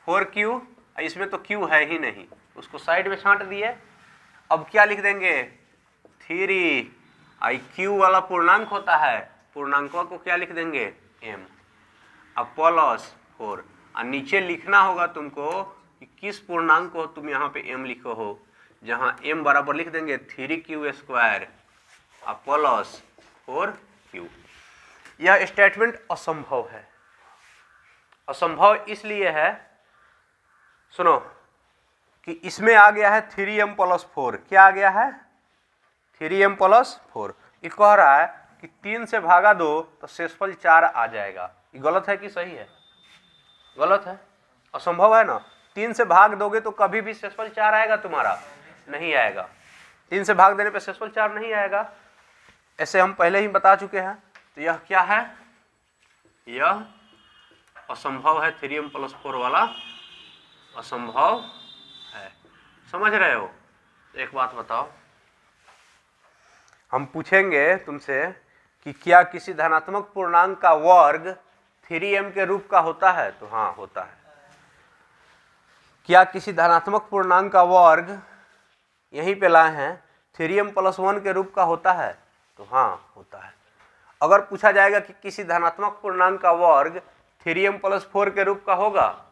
4q, इसमें तो q है ही नहीं, उसको साइड में छांट दिए। अब क्या लिख देंगे 3, आई q वाला पूर्णांक होता है, पूर्णांकों को क्या लिख देंगे m, अब +4, और नीचे लिखना होगा तुमको कि किस पूर्णांक को तुम यहाँ पे m लिखो हो, जहाँ m बराबर लिख देंगे 3q² और +4q। यह स्टेटमेंट असंभव है, असंभव इसलिए है, सुनो, कि इसमें आ गया है 3m + 4, क्या आ गया है 3m + 4, ये कह रहा है कि 3 से भागा दो तो शेषफल 4 आ जाएगा, ये गलत है कि सही है, गलत है, असंभव है ना। 3 से भाग दोगे तो कभी भी शेषफल 4 आएगा तुम्हारा, नहीं आएगा, 3 से भाग देने पे शेषफल 4 नहीं आएगा, ऐसे हम पहले ही बता चुके हैं। तो यह क्या है, यह असंभव है, 3m + 4 वाला असंभव है, समझ रहे हो। एक बात बताओ, हम पूछेंगे तुमसे कि क्या किसी धनात्मक पूर्णांक का वर्ग 3m के रूप का होता है, तो हाँ होता है। क्या किसी धनात्मक पूर्णांक का वर्ग, यहीं पे लाए हैं, 3m + 1 के रूप का होता है, तो हाँ होता है। अगर पूछा जाएगा कि किसी धनात्मक पूर्णांक का वर्ग 3m + 4 के रूप का होगा,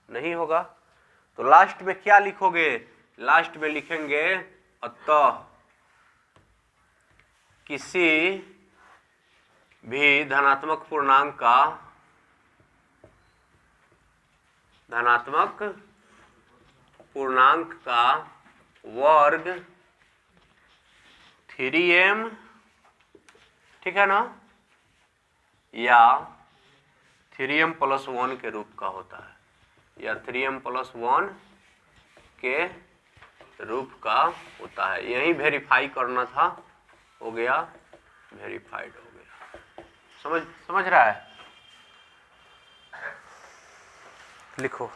नहीं होगा, तो लास्ट में क्या लिखोगे, लास्ट में लिखेंगे अतः किसी भी धनात्मक पूर्णांक का वर्ग 3m, ठीक है ना, या 3m + 1 के रूप का होता है, या 3m + 1 के रूप का होता है। यही वेरीफाई करना था, हो गया, वेरीफाइड हो गया, समझ रहा है। लिखो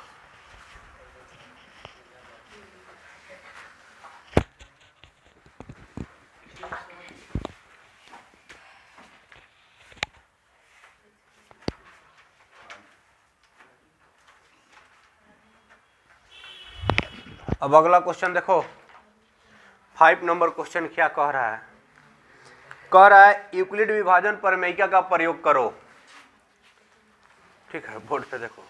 अब अगला क्वेश्चन देखो, 5 नंबर क्वेश्चन क्या कह रहा है, कह रहा है यूक्लिड विभाजन प्रमेयिका का प्रयोग करो। ठीक है, बोर्ड पे देखो,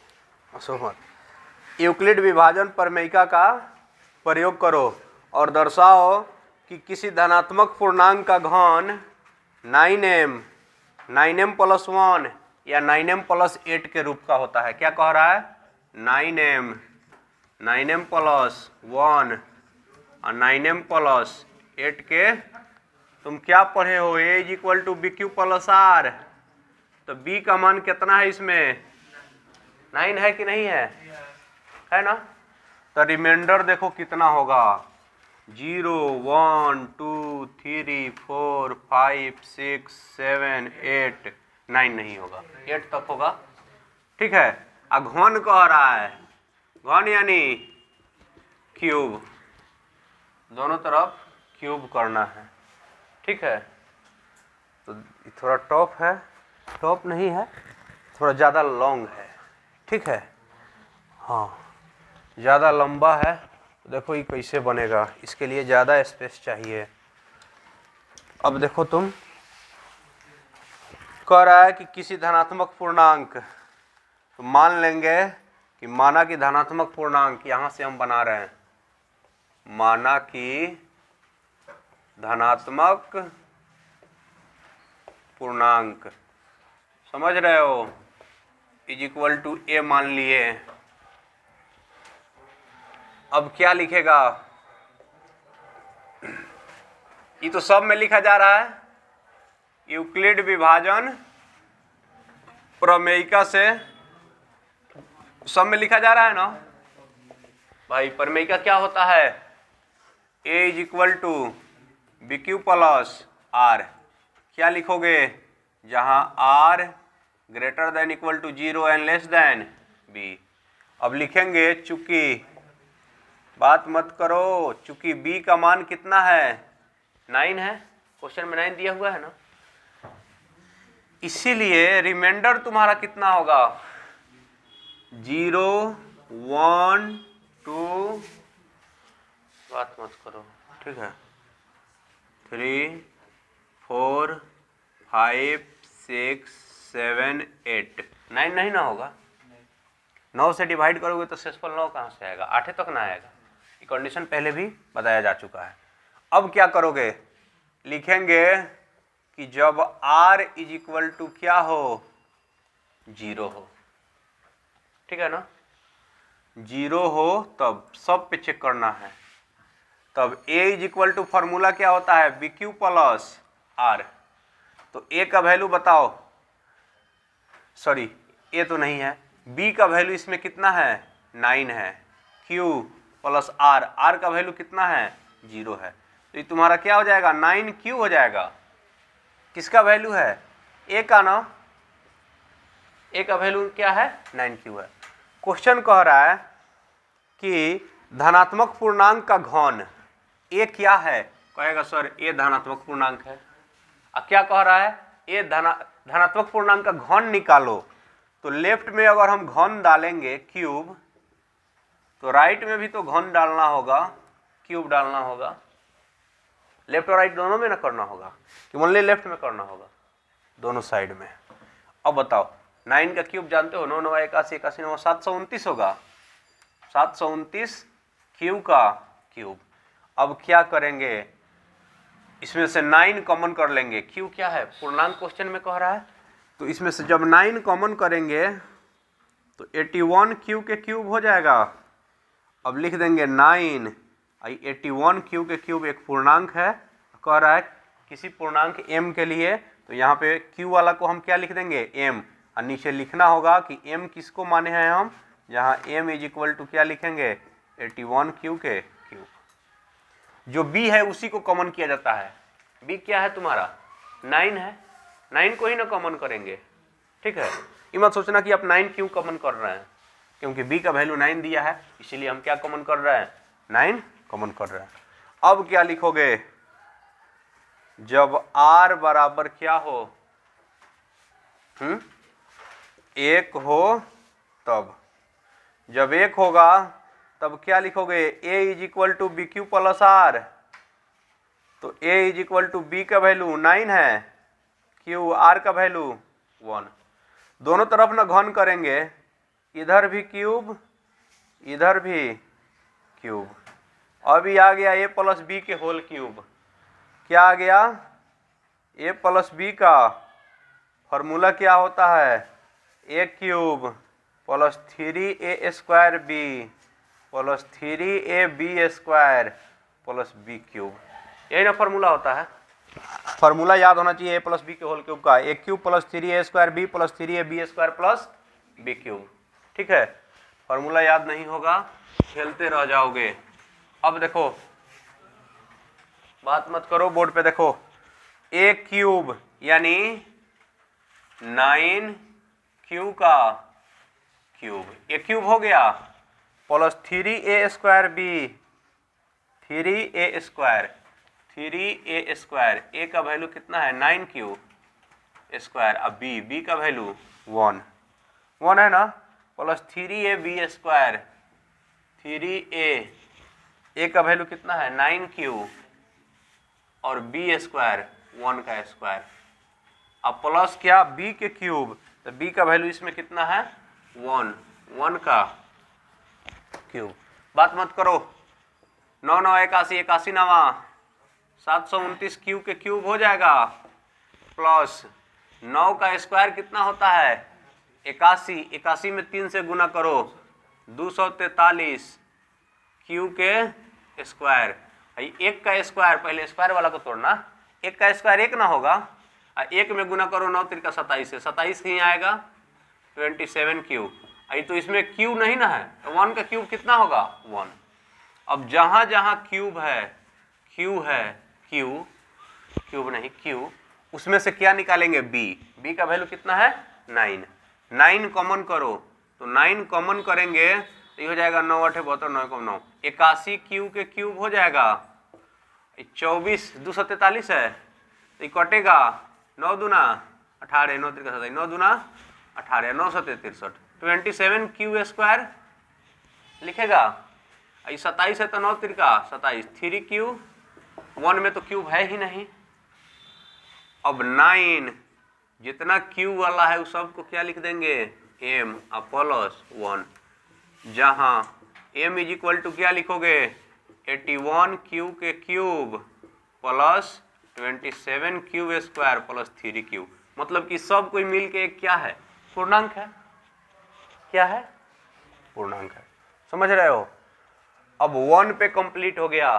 यूक्लिड विभाजन प्रमेयिका का प्रयोग करो और दर्शाओ कि किसी धनात्मक पूर्णांक का घन 9m, 9m + 1 या 9m + 8 के रूप का होता है। क्या कह रहा है, 9m, 9m + 1 और 9m + 8 के, तुम क्या पढ़े हो, a = bq + r, तो b का मान कितना है इसमें, 9 है कि नहीं है, है ना। तो रिमाइंडर देखो कितना होगा, 0 1 2 3 4 5 6 7 8 9 नहीं होगा, 8 तक होगा। ठीक है। घन कह रहा है, घन यानी क्यूब, दोनों तरफ क्यूब करना है। ठीक है। तो थोड़ा टॉप है, टॉप नहीं है, थोड़ा ज़्यादा लॉन्ग है। ठीक है। हाँ, ज़्यादा लंबा है। देखो ये कैसे बनेगा, इसके लिए ज़्यादा स्पेस चाहिए। अब देखो तुम, कह रहा है कि किसी धनात्मक पूर्णांक, तो मान लेंगे कि माना कि धनात्मक पूर्णांक, यहाँ से हम बना रहे हैं, माना कि धनात्मक पूर्णांक, समझ रहे हो, इज इक्वल टू ए मान लिए। अब क्या लिखेगा, ये तो सब में लिखा जा रहा है, यूक्लिड विभाजन प्रमेयिका से सब में लिखा जा रहा है ना भाई। प्रमेयिका क्या होता है, ए is equal to B Q plus r. क्या लिखोगे, जहां r greater than equal to 0 and less than b. अब लिखेंगे चूंकि, बात मत करो, चूंकि बी का मान कितना है, 9 है, क्वेश्चन में 9 दिया हुआ है ना, इसीलिए रिमाइंडर तुम्हारा कितना होगा, 0 1 2, बात मत करो, ठीक है, 3 4 5 6 7 8 9 नहीं ना होगा। 9 से डिवाइड करोगे तो शेषफल 9 कहाँ से आएगा, 8 तक ना आएगा। ये कंडीशन पहले भी बताया जा चुका है। अब क्या करोगे, लिखेंगे कि जब r इज इक्वल टू क्या हो, 0 हो। ठीक है ना, 0 हो तब सब पे चेक करना है। तब a is equal to formula क्या होता है, बी क्यू प्लस आर। तो a का वैल्यू बताओ, सॉरी a तो नहीं है, b का वैल्यू इसमें कितना है, 9 है, q प्लस r, r का वैल्यू कितना है, 0 है। तो ये तुम्हारा क्या हो जाएगा, 9q हो जाएगा। किसका वैल्यू है, a का ना, a का वैल्यू क्या है, 9q है। क्वेश्चन कह रहा है कि धनात्मक पूर्णांक का घन a क्या है, कहेगा सर a धनात्मक पूर्णांक है। अब क्या कह रहा है, a धनात्मक पूर्णांक का घन निकालो। तो लेफ्ट में अगर हम घन डालेंगे क्यूब, तो राइट में भी तो घन डालना होगा, क्यूब डालना होगा। लेफ्ट और राइट दोनों में ना करना होगा कि ओनली लेफ्ट में करना होगा, दोनों साइड में। अब बताओ 9 का क्यूब जानते हो, 9 9 81 81 9 729 होगा, 729 क्यू का क्यूब। अब क्या करेंगे, इसमें से 9 कॉमन कर लेंगे, क्यू क्या है, पूर्णांक क्वेश्चन में कह रहा है। तो इसमें से जब 9 कॉमन करेंगे तो 81 क्यू के क्यूब हो जाएगा। अब लिख देंगे 9, 81 क्यू के क्यूब एक पूर्णांक है, कह रहा है किसी पूर्णांक m के लिए, तो यहाँ पे q वाला को हम क्या लिख देंगे, m, और नीचे लिखना होगा कि m किसको माने हैं हम, जहाँ m इज इक्वल टू क्या लिखेंगे, 81 क्यू के क्यूब। जो b है उसी को कॉमन किया जाता है। b क्या है तुम्हारा, 9 है, 9 को ही ना कॉमन करेंगे। ठीक है, ये मत सोचना कि आप 9 क्यों कॉमन कर रहे हैं, क्योंकि b का वैल्यू 9 दिया है, इसीलिए हम क्या कॉमन कर रहे हैं, 9 कॉमन कर रहे हैं। अब क्या लिखोगे, जब r बराबर क्या हो, 1 हो तब, जब 1 होगा तब क्या लिखोगे, a is equal to B Q plus R. तो a is equal to B का वैल्यू 9 है, q r का वैल्यू 1। दोनों तरफ ना घन करेंगे, इधर भी क्यूब इधर भी क्यूब। अभी आ गया a प्लस बी के होल क्यूब। क्या आ गया, a प्लस बी का फॉर्मूला क्या होता है, a cube plus 3a square b plus 3ab square plus b cube. यही ना फॉर्मूला होता है, फॉर्मूला याद होना चाहिए a प्लस बी के होल क्यूब का, a cube plus 3a square b plus 3ab square plus b cube. ठीक है, फॉर्मूला याद नहीं होगा खेलते रह जाओगे। अब देखो, बात मत करो, बोर्ड पे देखो, ए क्यूब यानी 9q का क्यूब, ए क्यूब हो गया, plus 3a square B, 3a square, 3a square, a का वैल्यू कितना है 9q स्क्वायर, अब बी का वैल्यू 1 है ना, प्लस 3ab स्क्वायर, 3a का वैल्यू कितना है 9q और b स्क्वायर 1 का स्क्वायर, अब प्लस क्या b के क्यूब, तो b का वैल्यू इसमें कितना है 1 का क्यूब। बात मत करो, 9 9 81 81 नवा 729 क्यू के क्यूब हो जाएगा, प्लस 9 का स्क्वायर कितना होता है 81, 81 में 3 से गुना करो 243 क्यू के स्क्वायर, एक का स्क्वायर, पहले स्क्वायर वाला को तोड़ना, एक का स्क्वायर एक ना होगा, एक में गुना करो 9 3 का 27 से, 27 ही आएगा 27 क्यू, तो इसमें क्यू नहीं ना है, तो 1 का क्यूब कितना होगा 1। अब जहां जहां क्यूब है, क्यूब नहीं क्यू, उसमें से क्या निकालेंगे बी का वैल्यू कितना है 9 कॉमन करो, तो 9 कॉमन करेंगे तो ये हो जाएगा 9 8 72 9 9 81 क्यू के क्यूब हो जाएगा, 24 243 है तो ये कटेगा 9 दूना 18 9 3 का 27 9 दूना 18 9 7 63 27 क्यू स्क्वायर लिखेगा, 27 है तो 9 3 का 27 3 क्यू, 1 में तो क्यूब है ही नहीं। अब 9 जितना क्यू वाला है उस सब को क्या लिख देंगे m प्लस 1, जहां m इज इक्वल टू क्या लिखोगे 81 क्यू के cube plus 27 Q square plus 3 Q, मतलब कि सब कोई मिल के क्या है पूर्णांक है, क्या है पूर्णांक है, समझ रहे हो। अब 1 पे कंप्लीट हो गया,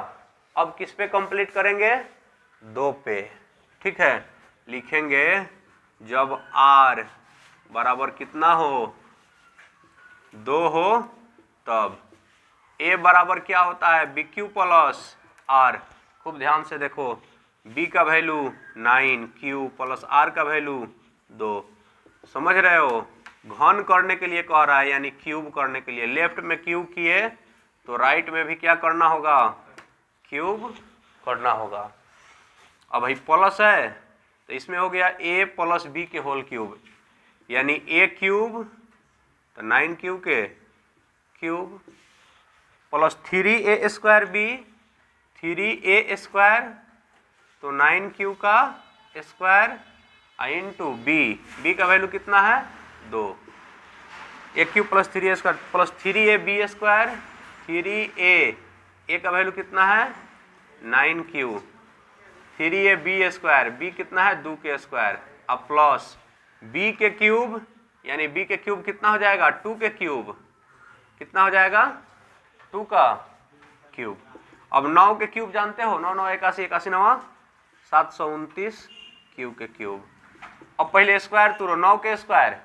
अब किस पे कंप्लीट करेंगे 2 पे, ठीक है, लिखेंगे जब r बराबर कितना हो 2 हो तब a बराबर क्या होता है बी क्यू प्लस r, खूब ध्यान से देखो, b का वैल्यू 9 q प्लस r का वैल्यू 2, समझ रहे हो। घन करने के लिए कह रहा है, यानी क्यूब करने के लिए, लेफ्ट में क्यूब किए तो राइट में भी क्या करना होगा क्यूब करना होगा। अब भाई प्लस है तो इसमें हो गया a प्लस बी के होल क्यूब, यानी a क्यूब तो 9 क्यू के cube plus 3a square B, 3a square तो 9 क्यू का स्क्वायर इंटू बी का वैल्यू कितना है 2, a cube plus 3a square plus 3a B square, 3a का वैल्यू कितना है 9 Q, 3a B square, B कितना है 2 के स्क्वायर, अब प्लस b के क्यूब, यानी b के क्यूब कितना हो जाएगा 2 के क्यूब, कितना हो जाएगा 2 का क्यूब। अब 9 के क्यूब जानते हो, 9 9 81 81 9 729 क्यू के क्यूब। अब पहले स्क्वायर तोड़ो, 9 के स्क्वायर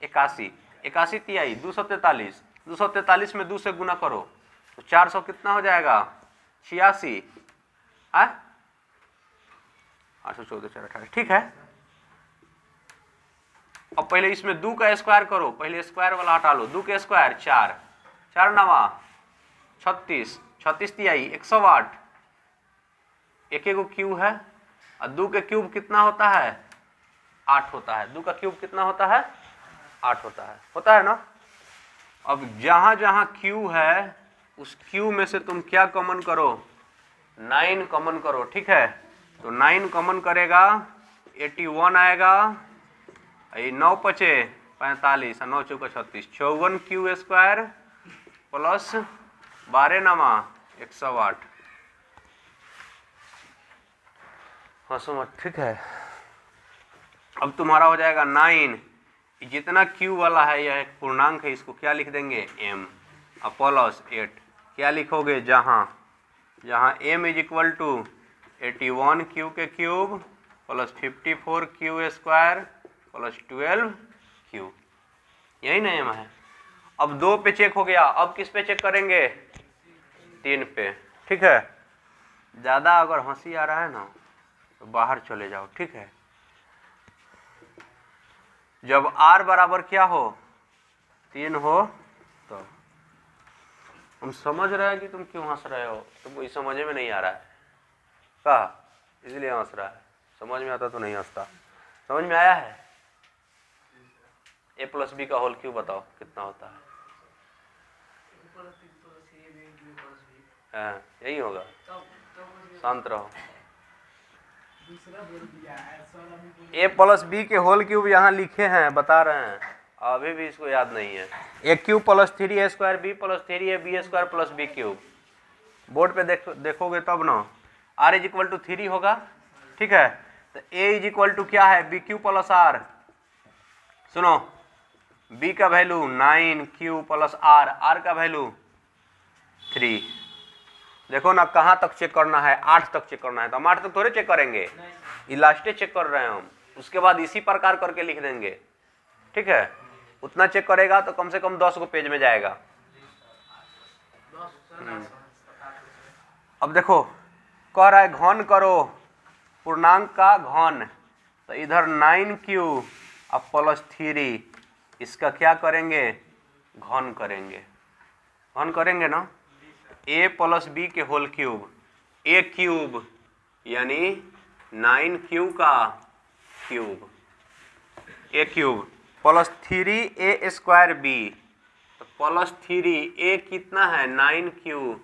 81, 81 तिहाई 243, 243 में 2 से गुना करो तो 400 कितना हो जाएगा 86 है 814 4 18, ठीक है। अब पहले इसमें 2 का स्क्वायर करो, पहले स्क्वायर वाला हटा लो, 2 के स्क्वायर 4 4 नवा 36, 36 तिहाई 108, एक को क्यूब है और 2 के क्यूब कितना होता है 8 होता है, 2 का क्यूब कितना होता है 8 होता है ना। अब जहां जहां क्यू है उस क्यू में से तुम क्या कॉमन करो 9 कॉमन करो, ठीक है, तो 9 कॉमन करेगा 81 आएगा, 9 पचे 45 9 चौका 36, 54 क्यू स्क्वायर प्लस 12 नमा 108, हंसो मत, ठीक है। अब तुम्हारा हो जाएगा 9, जितना क्यू वाला है यह एक पूर्णांक है, इसको क्या लिख देंगे m प्लस 8, क्या लिखोगे जहां m is equal to 81 q के cube plus 54 q square plus 12 q, यही ना m है। अब 2 पे चेक हो गया, अब किस पे चेक करेंगे? 3 पे। ठीक है, ज़्यादा अगर हंसी आ रहा है ना तो बाहर चले जाओ। ठीक है, जब r बराबर क्या हो? 3 हो तो हम समझ रहे हैं कि तुम क्यों हंस रहे हो, तुमको ये समझ में नहीं आ रहा है का, इसलिए हंस रहा है। समझ में आता तो नहीं हंसता। समझ में आया है? a प्लस बी का होल क्यूब बताओ कितना होता है? हाँ, यही होगा। शांत रहो। a प्लस बी के होल क्यूब यहाँ लिखे हैं, बता रहे हैं, अभी भी इसको याद नहीं है। A cube plus 3a square b plus 3a B square plus b cube. Board पे देखोगे तब ना। r इज इक्वल टू 3 होगा। ठीक है, तो a इज इक्वल टू क्या है? B Q plus R. सुनो, b का वैल्यू 9q प्लस r का वैल्यू 3। देखो ना, कहाँ तक चेक करना है? 8 तक चेक करना है। तो हम 8 तक थोड़े चेक करेंगे, इलास्टे चेक कर रहे हैं हम। उसके बाद इसी प्रकार करके लिख देंगे। ठीक है, उतना चेक करेगा तो कम से कम 10 को पेज में जाएगा। अब देखो, कह रहा है घन करो पूर्णांक का घन, तो इधर 9q अब प्लस 3, इसका क्या करेंगे? घन करेंगे। घन करेंगे ना, a प्लस बी के होल क्यूब, a क्यूब यानी 9q का cube, a cube plus 3a square B, तो प्लस 3a कितना है? 9q,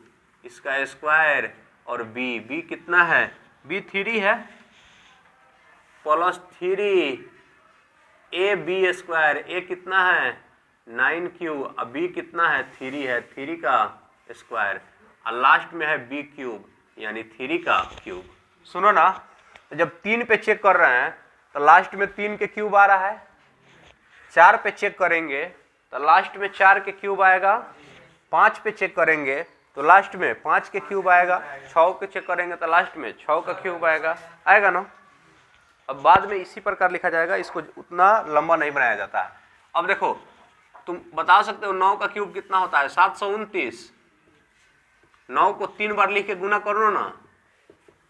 इसका स्क्वायर, और b कितना है? b 3 है, plus 3a b square, a कितना है? 9q, अब b कितना है? 3 है, 3 का स्क्वायर, और लास्ट में है b क्यूब यानी 3 का क्यूब। सुनो ना, तो जब 3 पे चेक कर रहे हैं तो लास्ट में 3 के क्यूब आ रहा है। 4 पे चेक करेंगे तो लास्ट में 4 के क्यूब आएगा। 5 पे चेक करेंगे तो लास्ट में 5 के क्यूब आएगा। 6 के चेक करेंगे तो लास्ट में 6 का क्यूब आएगा ना। अब बाद में इसी प्रकार लिखा जाएगा, इसको उतना लंबा नहीं बनाया जाता है। अब देखो, तुम बता सकते हो 9 का क्यूब कितना होता है? 729। 9 को 3 बार लिख के गुना करो ना,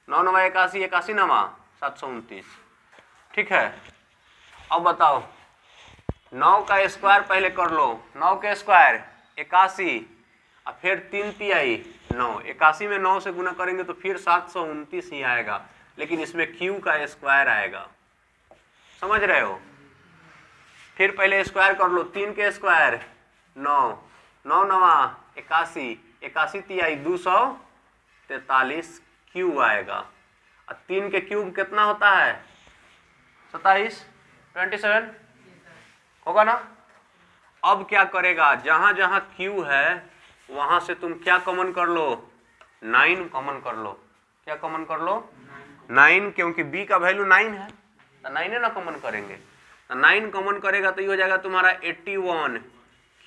9 9 81, 81 9 729। ठीक है, अब बताओ 9 का स्क्वायर पहले कर लो। 9 के स्क्वायर 81, और फिर 3 तिहाई 9। 81 में 9 से गुना करेंगे तो फिर 729 ही आएगा, लेकिन इसमें q का स्क्वायर आएगा। समझ रहे हो? फिर पहले स्क्वायर कर लो। 3 के स्क्वायर 9, 9 9 81, 81 तिहाई 243 q आएगा। और 3 के क्यूब कितना होता है? 27, 27 होगा ना। अब क्या करेगा? जहां जहां q है वहां से तुम क्या कॉमन कर लो? 9 कॉमन कर लो। क्या कॉमन कर लो? 9, क्योंकि b का वैल्यू 9 है तो 9 ना कॉमन करेंगे। तो 9 कॉमन करेगा तो ये हो जाएगा तुम्हारा 81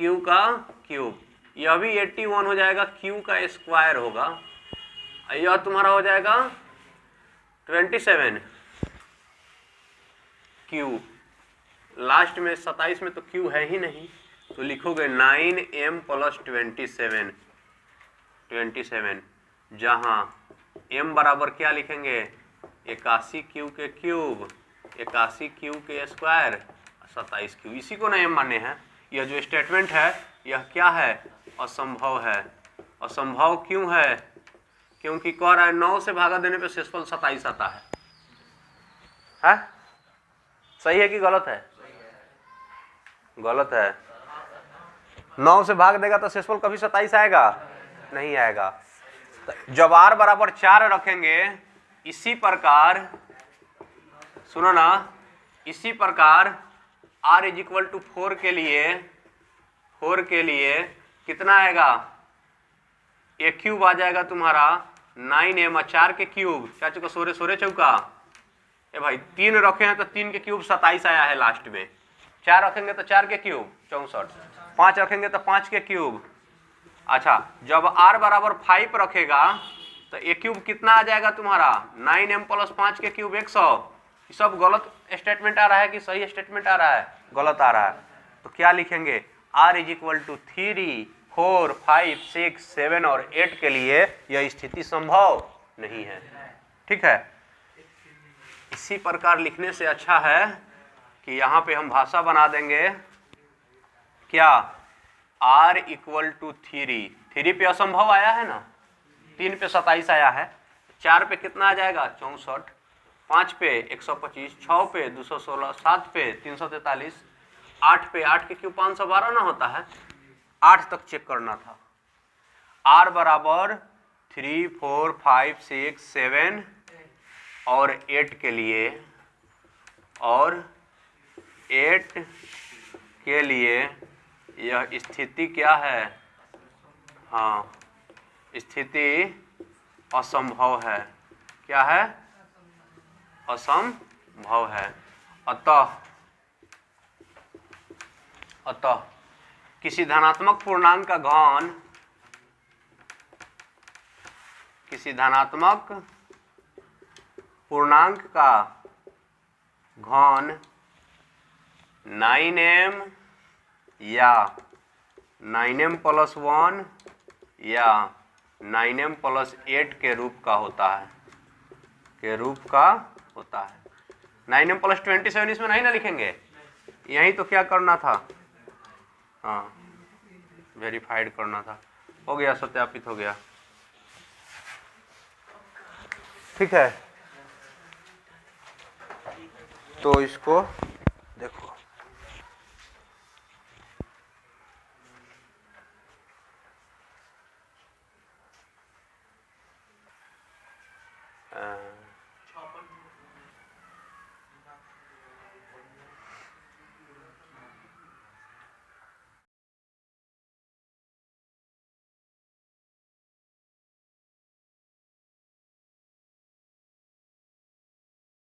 q का क्यूब। यह भी 81 हो जाएगा, q का स्क्वायर होगा। यह तुम्हारा हो जाएगा 27 q। लास्ट में 27 में तो q है ही नहीं, तो लिखोगे 9m प्लस 27, जहां m बराबर क्या लिखेंगे? 81 q के क्यूब, 81 q के स्क्वायर, 27 q। इसी को ना m माने हैं। यह जो स्टेटमेंट है यह क्या है? असंभव है। असंभव क्यों है? क्योंकि कह रहा है 9 से भागा देने पे शेषफल 27 आता है? सही है कि गलत है? गलत है। 9 से भाग देगा तो शेषफल कभी 27 आएगा? नहीं आएगा। जब r बराबर 4 रखेंगे, इसी प्रकार सुनो ना, इसी प्रकार r इज इक्वल टू 4 के लिए कितना आएगा? a क्यूब आ जाएगा तुम्हारा 9m, 4 के क्यूब, चाचू का सोरे सोरे चौका। ए भाई 3 रखे हैं तो 3 के क्यूब 27 आया है लास्ट में। 4 रखेंगे तो 4 के क्यूब 64, 5 रखेंगे तो 5 के क्यूब। अच्छा, जब r बराबर 5 रखेगा तो a क्यूब कितना आ जाएगा तुम्हारा? 9m प्लस 5 के क्यूब 100। ये सब गलत स्टेटमेंट आ रहा है कि सही स्टेटमेंट आ रहा है? गलत आ रहा है। तो क्या लिखेंगे? r इज इक्वल टू 3, 4, 5, 6, 7 और 8 के लिए यह स्थिति संभव नहीं है। ठीक है, इसी प्रकार लिखने से अच्छा है कि यहाँ पे हम भाषा बना देंगे क्या, r इक्वल टू 3 पे असंभव आया है ना, 3 पे 27 आया है, 4 पे कितना आ जाएगा 64, 5 पे 125, 6 पे 216, 7 पे 343, 8 पे 8 के क्यों 512 ना होता है, 8 तक चेक करना था। r बराबर 3, 4, 5, 6, 7 और 8 के लिए, और 8 के लिए यह स्थिति क्या है, हाँ स्थिति असंभव है। क्या है, असंभव है। अतः किसी धनात्मक पूर्णांक का घन, किसी धनात्मक पूर्णांक का घन 9m या 9m प्लस 1 या 9m प्लस 8 के रूप का होता है, के रूप का होता है। 9m प्लस 27 इसमें नहीं ना लिखेंगे, यही तो क्या करना था, हाँ वेरीफाइड करना था। हो गया, सत्यापित हो गया। ठीक है, तो इसको देखो,